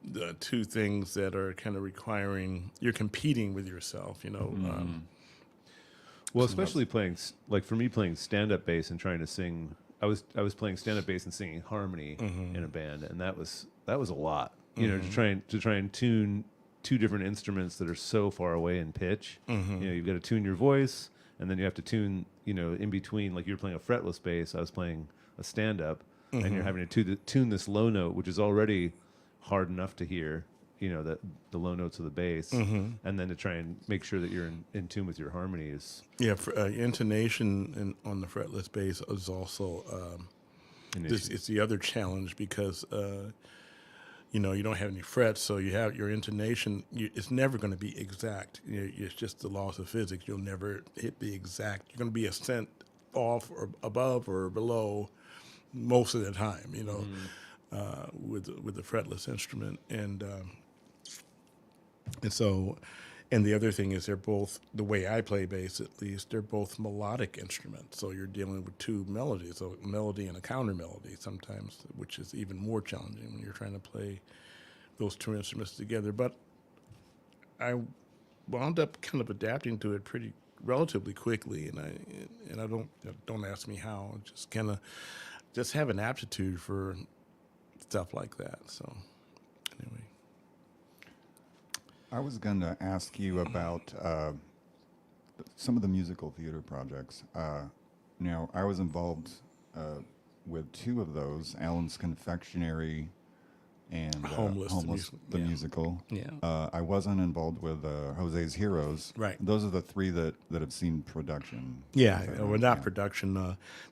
the two things that are kind of requiring. You're competing with yourself. Well, especially playing for me playing stand-up bass and trying to sing. I was playing stand-up bass and singing harmony in a band, and that was a lot. you know, to try and tune two different instruments that are so far away in pitch. You know, you've got to tune your voice, and then you have to tune, you know, in between. Like you're playing a fretless bass, I was playing a stand-up, and you're having to tune this low note, which is already hard enough to hear. You know, the low notes of the bass, and then to try and make sure that you're in tune with your harmonies. Yeah, for, intonation on the fretless bass is also it's the other challenge because you know, you don't have any frets, so you have your intonation. It's never going to be exact. You know, it's just the laws of physics. You'll never hit the exact. You're going to be a cent off or above or below most of the time. You know, with the fretless instrument, and so, and the other thing is they're both, the way I play bass at least, they're both melodic instruments. So you're dealing with two melodies, so a melody and a counter melody sometimes, which is even more challenging when you're trying to play those two instruments together. But I wound up kind of adapting to it pretty relatively quickly, and I don't ask me how. I just kind of just have an aptitude for stuff like that. So anyway. I was going to ask you about some of the musical theater projects. Now, I was involved with two of those, Alan's Confectionery and Homeless, the yeah. musical. Yeah. I wasn't involved with Jose's Heroes. Right. Those are the three that have seen production. Yeah, if I well, remember. not production.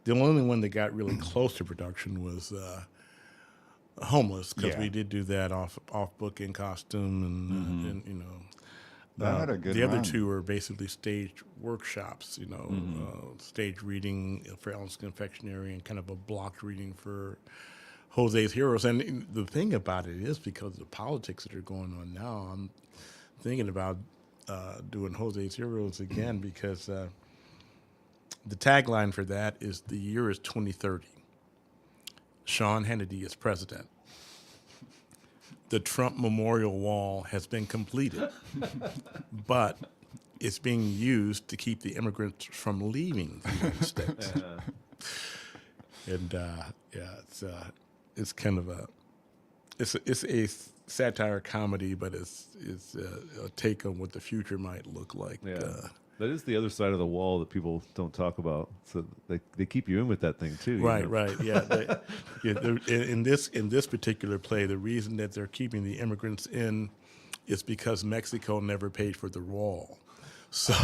The only one that got really close to production was Homeless, because Yeah. we did do that off book in costume, and you know. That had a good The other run. two were basically stage workshops, you know, stage reading for Alan's Confectionery and kind of a blocked reading for Jose's Heroes. And the thing about it is, because of the politics that are going on now, I'm thinking about doing Jose's Heroes again, because the tagline for that is "The year is 2030. Sean Hannity is president. The Trump Memorial Wall has been completed, but it's being used to keep the immigrants from leaving the United States." And yeah, it's kind of it's a satire comedy, but it's a take on what the future might look like. Yeah. That is the other side of the wall that people don't talk about. So they keep you in with that thing too. You Right, know? right, yeah. In this particular play, the reason that they're keeping the immigrants in is because Mexico never paid for the wall. So,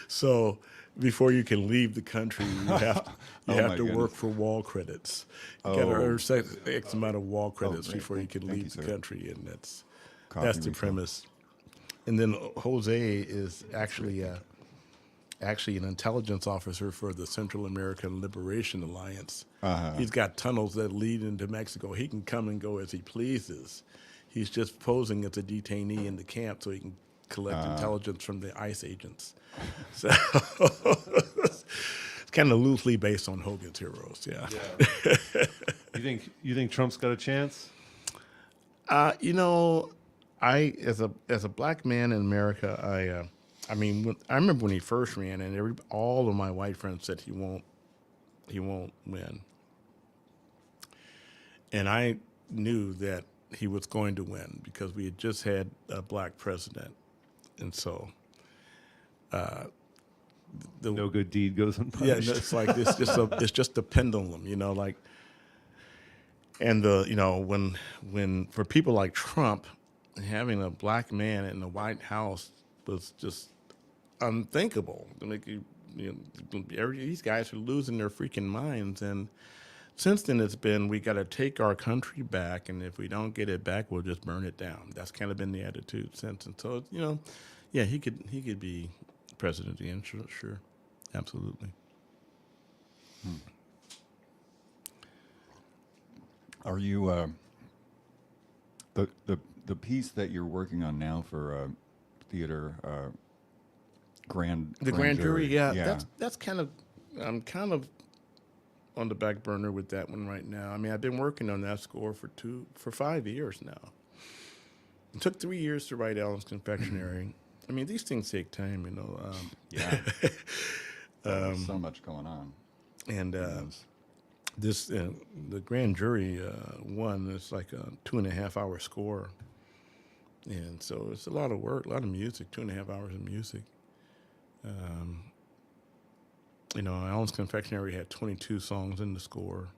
so before you can leave the country, you have Oh, to my work goodness. for wall credits. You got to earn X amount of wall credits great. before you can Thank you, leave the sir. country, and that's Coffee the refill. premise. And then Jose is actually an intelligence officer for the Central American Liberation Alliance. He's got tunnels that lead into Mexico. He can come and go as he pleases. He's just posing as a detainee in the camp so he can collect intelligence from the ICE agents. So it's kind of loosely based on Hogan's Heroes. Yeah. You think Trump's got a chance? You know, I as a black man in America, I mean, I remember when he first ran, and all of my white friends said he won't win, and I knew that he was going to win because we had just had a black president, and so the No good deed goes yeah, unpunished. it's like it's just a pendulum, you know, like, and you know, when for people like Trump, having a black man in the White House was just unthinkable. Like these guys are losing their freaking minds, and since then it's been, we got to take our country back, and if we don't get it back, we'll just burn it down. That's kind of been the attitude since, and so you know, yeah, he could be president again, sure, absolutely. Are you the piece that you're working on now for theater grand Jury, yeah. That's kind of, I'm kind of on the back burner with that one right now. I mean, I've been working on that score for 5 years now. It took 3 years to write Alan's Confectionery. I mean, these things take time, you know. Yeah. There's so much going on. And Yes. This the grand jury won. It's like a 2.5 hour score, and so it's a lot of work, a lot of music, 2.5 hours of music. Allen's Confectionery had 22 songs in the score.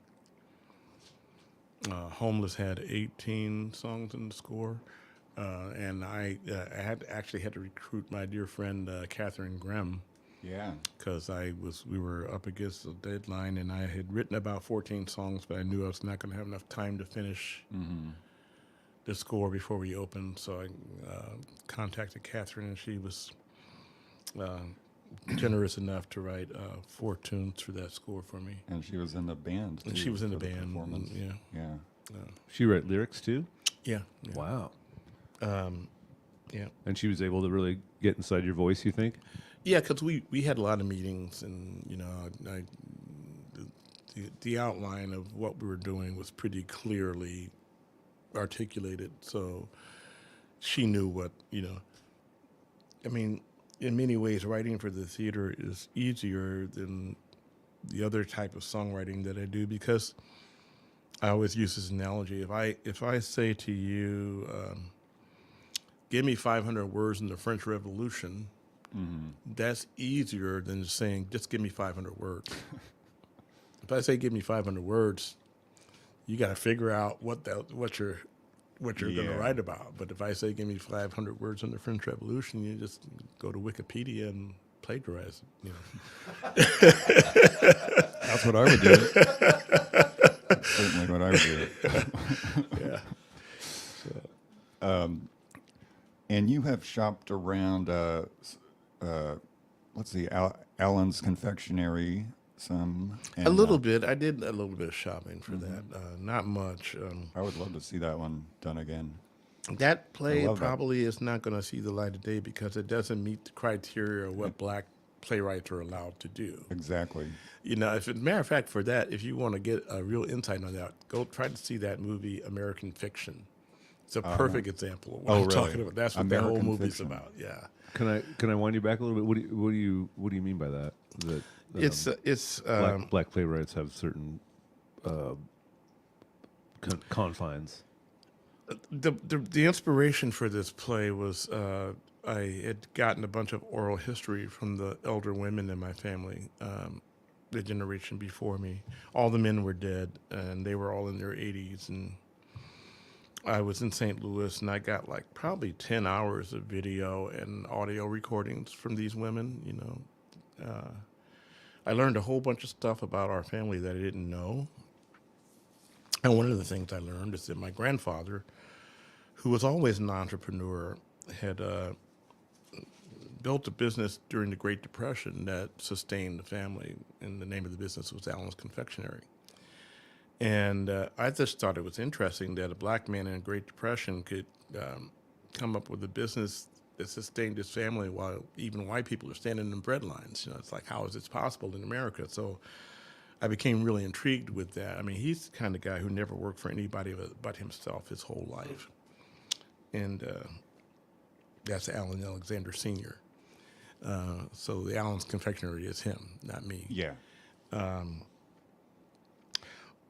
Homeless had 18 songs in the score, and I actually had to recruit my dear friend Catherine Grimm Yeah. because we were up against the deadline, and I had written about 14 songs, but I knew I was not going to have enough time to finish the score before we opened. So I contacted Catherine, and she was generous enough to write 4 tunes for that score for me. And she was in the band. And too, she was in the for band. performance. Yeah. Yeah. She wrote lyrics too. Yeah. Wow. Yeah. And she was able to really get inside your voice. You think? Yeah, because we had a lot of meetings, and the outline of what we were doing was pretty clearly articulated. So she knew what I mean, in many ways, writing for the theater is easier than the other type of songwriting that I do, because I always use this analogy. If I say to you, give me 500 words in the French Revolution, that's easier than saying, just give me 500 words. If I say, give me 500 words, you got to figure out what you're going to write about. But if I say, give me 500 words on the French Revolution, you just go to Wikipedia and plagiarize it. That's what I would do. That's certainly what I would do. Yeah. And you have shopped around, let's see, Allen's Confectionery some. And, A little bit. I did a little bit of shopping for that. Not much. I would love to see that one done again. That play love that. probably is not going to see the light of day because it doesn't meet the criteria of what black playwrights are allowed to do. Exactly. As a matter of fact, for that, if you want to get a real insight on that, go try to see that movie, American Fiction. It's a perfect example of what I'm really? talking about. That's what the whole American movie's Fiction. about. Yeah. Can I wind you back a little bit? What do you mean by that? That It's black playwrights have certain confines. the inspiration for this play was I had gotten a bunch of oral history from the elder women in my family, the generation before me. All the men were dead, and they were all in their 80s. And I was in St. Louis, and I got like probably 10 hours of video and audio recordings from these women. I learned a whole bunch of stuff about our family that I didn't know. And one of the things I learned is that my grandfather, who was always an entrepreneur, had built a business during the Great Depression that sustained the family, and the name of the business was Allen's Confectionery. And I just thought it was interesting that a black man in a Great Depression could come up with a business that sustained his family while even white people are standing in bread lines. It's like, how is this possible in America? So I became really intrigued with that. I mean, he's the kind of guy who never worked for anybody but himself his whole life. And that's Allen Alexander Sr. So the Allen's Confectionery is him, not me. Yeah.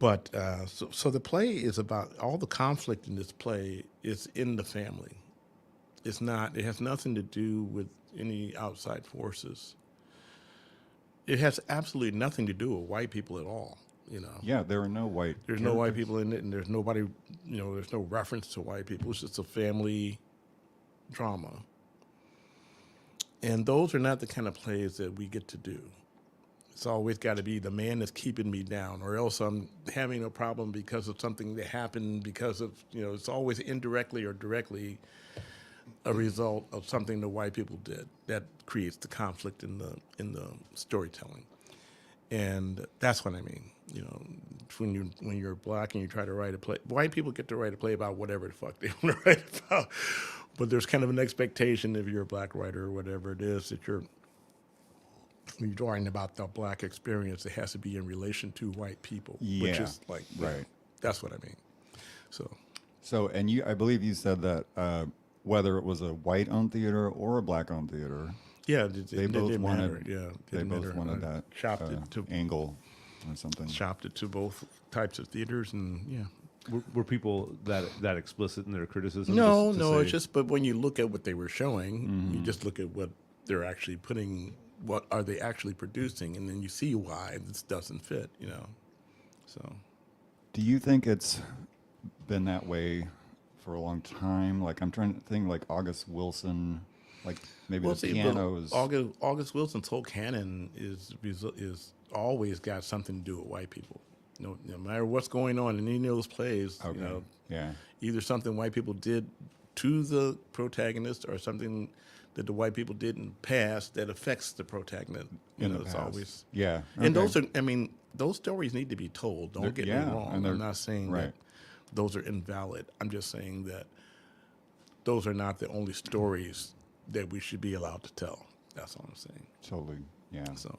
But so the play is about, all the conflict in this play is in the family. It has nothing to do with any outside forces. It has absolutely nothing to do with white people at all, Yeah, there are no white. There's no white characters. people in it, and there's nobody, there's no reference to white people. It's just a family drama. And those are not the kind of plays that we get to do. It's always got to be the man that's keeping me down, or else I'm having a problem because of something that happened because of, it's always indirectly or directly a result of something the white people did that creates the conflict in the storytelling. And that's what I mean. When you're black and you try to write a play, white people get to write a play about whatever the fuck they want to write about. But there's kind of an expectation, if you're a black writer or whatever it is, that when you're writing about the black experience, it has to be in relation to white people, which Yeah, is like, right. That's what I mean. So And I believe you said that whether it was a white-owned theater or a black-owned theater, yeah, they it both didn't wanted. matter. Yeah, They didn't both matter. wanted I that chopped it to angle. or something. shopped it to both types of theaters, and yeah. Were people that explicit in their criticism? No, just to no, say- it's just, but when you look at what they were showing, you just look at what they're actually putting, what are they actually producing, and then you see why this doesn't fit, you know. So, Do you think it's been that way for a long time? Like, I'm trying to think, like August Wilson, like maybe the see, pianos. but August Wilson's whole canon is always got something to do with white people. No matter what's going on in any of those plays, Okay. you know, Yeah. either something white people did to the protagonist or something that the white people did in the past that affects the protagonist. You In know, the it's past. always. Yeah. And okay. those are, I mean, those stories need to be told. Don't get yeah, me wrong. and they're- I'm not saying right. that those are invalid. I'm just saying that those are not the only stories that we should be allowed to tell. That's all I'm saying. Totally. Yeah. So,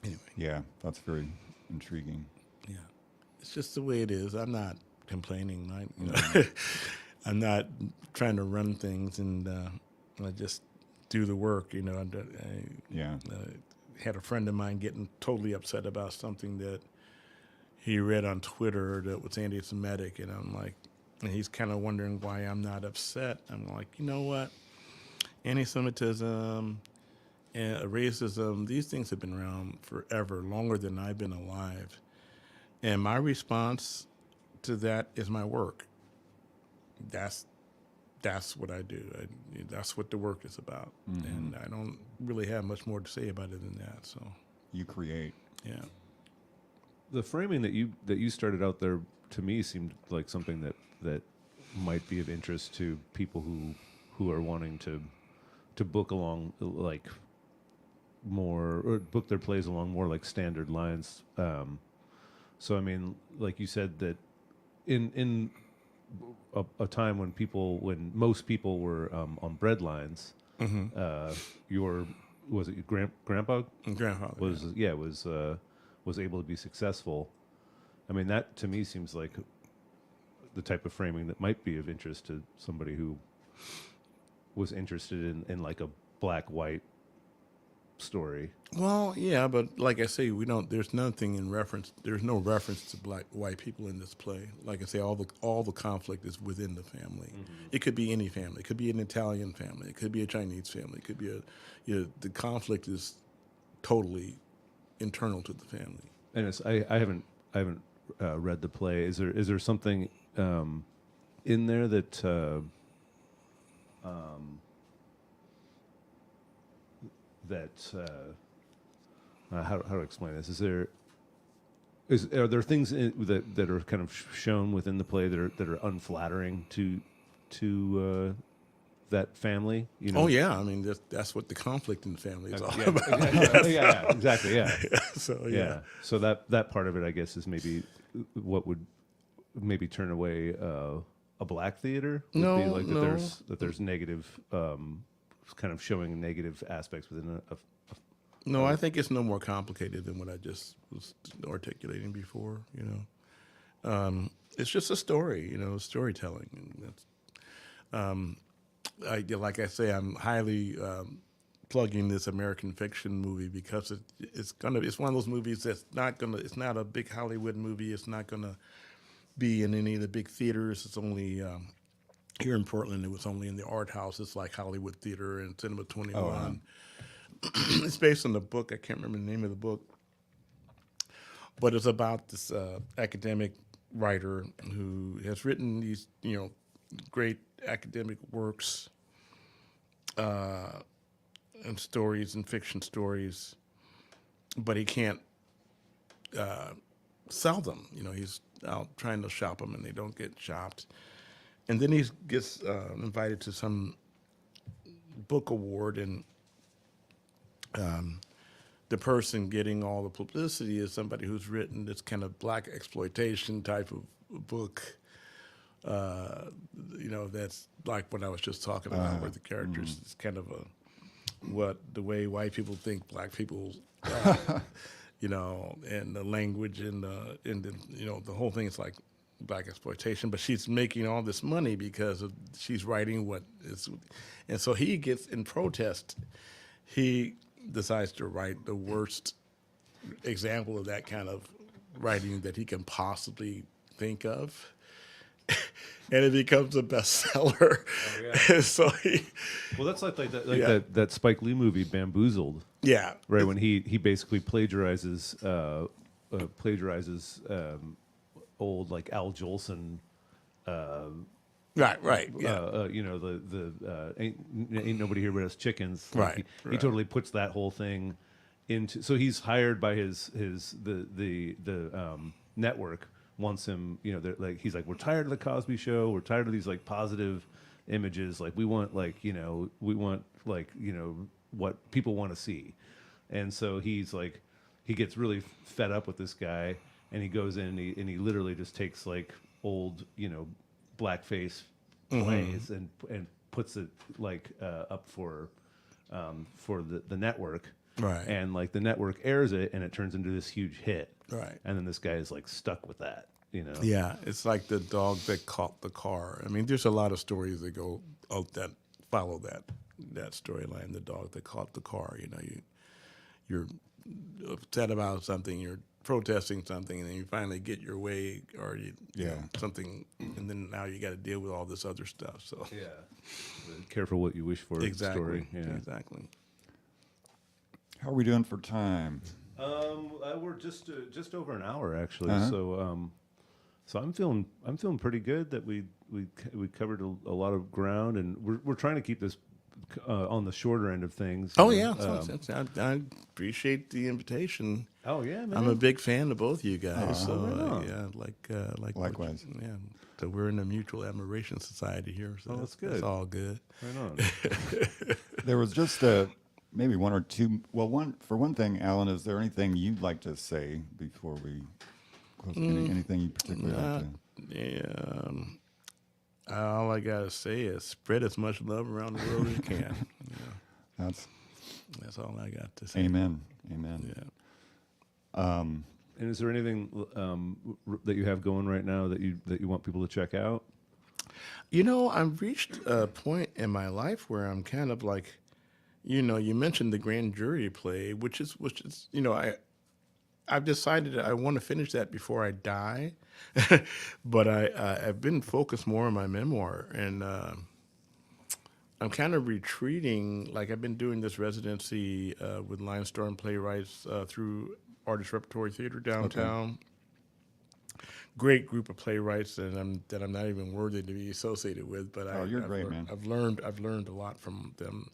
anyway, Yeah. That's very intriguing. yeah, it's just the way it is. I'm not complaining. Mm-hmm. I'm not trying to run things, and I just do the work. You know, Yeah. had a friend of mine getting totally upset about something that he read on Twitter that was anti-Semitic, and I'm like, and he's kind of wondering why I'm not upset. I'm like, you know what? Anti-Semitism and racism, these things have been around forever, longer than I've been alive. And my response to that is my work. That's what I do. That's what the work is about. And I don't really have much more to say about it than that. So, You create. yeah. the framing that you started out there to me seemed like something that might be of interest to people who are wanting to book along like more or book their plays along more like standard lines. So I mean, like you said that in a time when most people were on bread lines, was it your grandpa Grandfather. was able to be successful. I mean, that to me seems like the type of framing that might be of interest to somebody who was interested in like a black-white story. Well, yeah, but like I say, there's nothing in reference. There's no reference to white people in this play. Like I say, all the conflict is within the family. It could be any family. It could be an Italian family. It could be a Chinese family. It could be the conflict is totally internal to the family. And I haven't read the play. Is there something in there that how to explain this? Are there things that are kind of shown within the play that are unflattering to that family? You know? Oh yeah, I mean that's what the conflict in the family is all Yeah, about. yeah, exactly. Yeah. So Yeah. So that part of it, I guess, is maybe what would maybe turn away a black theater. Would No, be like no. that there's negative, kind of showing negative aspects within a No, I think it's no more complicated than what I just was articulating before. You know, it's just a story. You know, storytelling, and that's. Like I say, I'm highly plugging this American fiction movie because it's one of those movies that's it's not a big Hollywood movie. It's not gonna be in any of the big theaters. It's only here in Portland. It was only in the art houses like Hollywood Theater and Cinema 21. Oh, wow. It's based on the book. I can't remember the name of the book, but it's about this academic writer who has written these, great academic works and stories and fiction stories, but he can't sell them. He's out trying to shop them, and they don't get shopped. And then he gets invited to some book award, and the person getting all the publicity is somebody who's written this kind of black exploitation type of book. That's like what I was just talking about, where the characters is kind of the way white people think black people, and the language and the whole thing is like black exploitation. But she's making all this money because she's writing what is, and so he gets in protest. He decides to write the worst example of that kind of writing that he can possibly think of. And it becomes a bestseller. yeah. So Well, that's like that Yeah. that Spike Lee movie Bamboozled, yeah, right? When he basically plagiarizes old like Al Jolson. right, yeah, You know the ain't nobody here but us chickens. Right, He right. totally puts that whole thing into. So he's hired by the network wants him. You know, like he's like, we're tired of the Cosby Show. We're tired of these like positive images. Like we want what people want to see. And so he's like, he gets really fed up with this guy, and he goes in and he literally just takes like old, blackface plays and puts it like up for the network, Right. And like the network airs it, and it turns into this huge hit, Right. And then this guy is like stuck with that, yeah. It's like the dog that caught the car. I mean, there's a lot of stories that go that follow that storyline. The dog that caught the car. You're upset about something. You're protesting something, and then you finally get your way, or something, and then now you got to deal with all this other stuff. So Yeah. Careful what you wish for. exactly, Story. Yeah. exactly. How are we doing for time? We're just over an hour actually. Uh-huh. So I'm feeling pretty good that we covered a lot of ground, and we're trying to keep this on the shorter end of things. Oh yeah, I appreciate the invitation. Oh yeah, man. I'm a big fan of both you guys. So right on. yeah, like Likewise. yeah. So we're in a mutual admiration society here. So that's good. That's all good. Right on. There was just maybe one or two. Well, for one thing, Alan, is there anything you'd like to say before we close? Anything you particularly like to? Yeah. All I gotta say is spread as much love around the world as you can. That's all I got to say. Amen. Amen. Yeah. And is there anything that you have going right now that you want people to check out? I've reached a point in my life where I'm kind of like, you mentioned the grand jury play, which is, I've decided I want to finish that before I die, but I've been focused more on my memoir, and I'm kind of retreating. Like I've been doing this residency with Lionstorm Playwrights through Artist Repertory Theater downtown. Okay. Great group of playwrights that I'm not even worthy to be associated with. But you're great, man. I've learned a lot from them.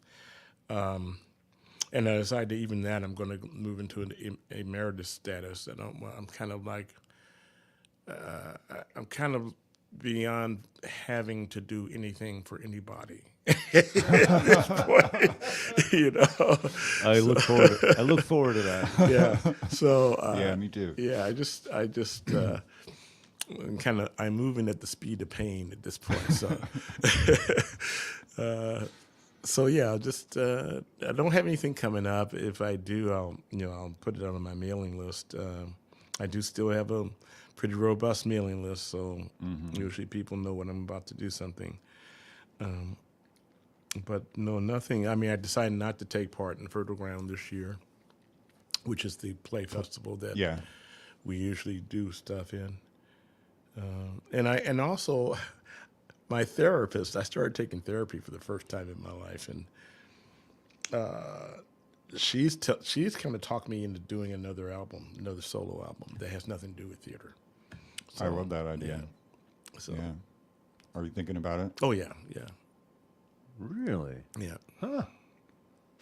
And I decided even that I'm going to move into an emeritus status. And I'm kind of like, I'm kind of beyond having to do anything for anybody. At this point, I look forward to that. Yeah. So. Yeah, me too. Yeah, I just I'm moving at the speed of pain at this point. So. So yeah, I don't have anything coming up. If I do, I'll put it on my mailing list. I do still have a pretty robust mailing list, so usually people know when I'm about to do something. But no, nothing. I mean, I decided not to take part in Fertile Ground this year, which is the play festival that we usually do stuff in. And also. My therapist, I started taking therapy for the first time in my life, and she's kind of talked me into doing another solo album that has nothing to do with theater. So, I love that idea. Yeah. So, yeah. Are you thinking about it? Oh yeah. Really? Yeah. Huh.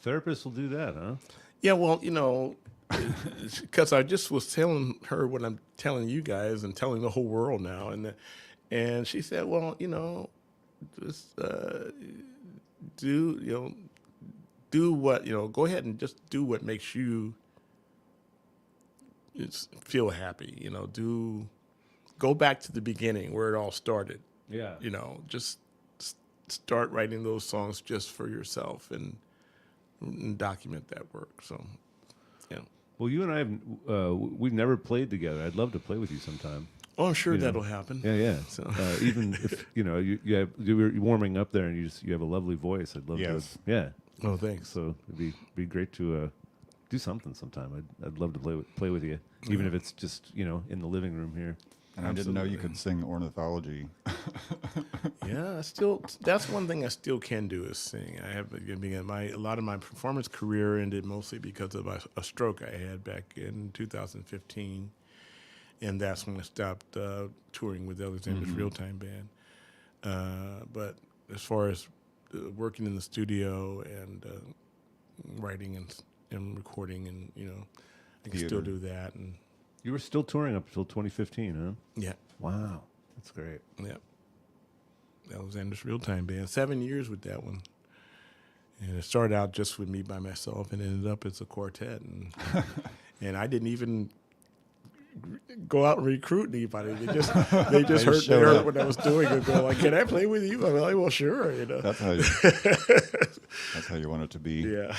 Therapists will do that, huh? Yeah. Well, because I just was telling her what I'm telling you guys and telling the whole world now, and she said, well, just do what, go ahead and just do what makes you feel happy, go back to the beginning where it all started. Yeah. Just start writing those songs just for yourself and document that work. So, yeah. Well, you and I we've never played together. I'd love to play with you sometime. Oh, I'm sure that'll happen. Yeah. So. Even if you're warming up there and you have a lovely voice, I'd love to. Yeah. Oh, thanks. So it'd be great to do something sometime. I'd love to play with you, even if it's just in the living room here. And I didn't know you Absolutely. could sing ornithology. Yeah, that's one thing I still can do is sing. I have a lot of my performance career ended mostly because of a stroke I had back in 2015, and that's when I stopped touring with Alexander's Real Time Band. But as far as working in the studio and writing and recording, and I can still Theater. do that. And You were still touring up until 2015, huh? yeah, Wow, that's great. yeah. Alexander's Real Time Band. 7 years with that one. And it started out just with me by myself and ended up as a quartet. And I didn't even go out and recruit anybody. They just heard showed up. what I was doing and go like, "Can I play with you?" I'm like, "Well, sure." That's how you want it to be. Yeah.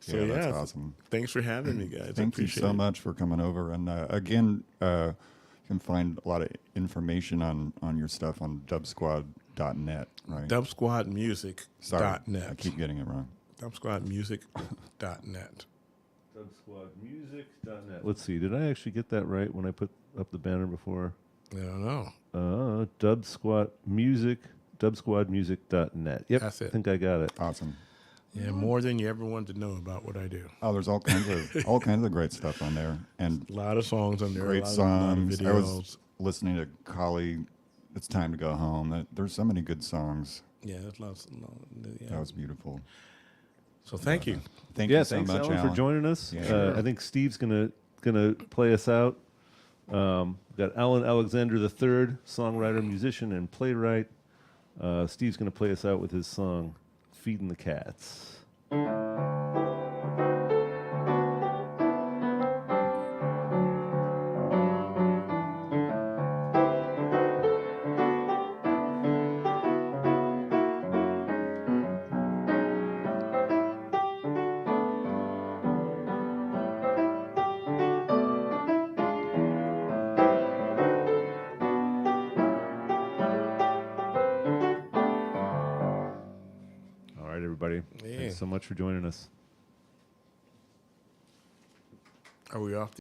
So Yeah, that's awesome. Thanks for having me, guys. I Thank you appreciate so it. much for coming over. And again, you can find a lot of information on your stuff on dubsquad.net, right? Dubsquadmusic.net. Sorry, I keep getting it wrong. Dubsquadmusic.net. Dubsquadmusic.net. Let's see. Did I actually get that right when I put up the banner before? I don't know. Dubsquadmusic.net. Yep, That's it. I think I got it. Awesome. Yeah, more than you ever wanted to know about what I do. Oh, there's all kinds of great stuff on there, and A lot of songs on there. great a lot songs. Of I videos. was listening to Collie. It's time to go home. There's so many good songs. Yeah, there's lots. Yeah. That was beautiful. So thank you. Thank you so Thanks, much, Alan, for joining us. Yeah. I think Steve's gonna play us out. Got Alan Alexander III, songwriter, musician, and playwright. Steve's gonna play us out with his song "Feeding the Cats." All right, everybody. Yeah. Thanks so much for joining us. Are we off?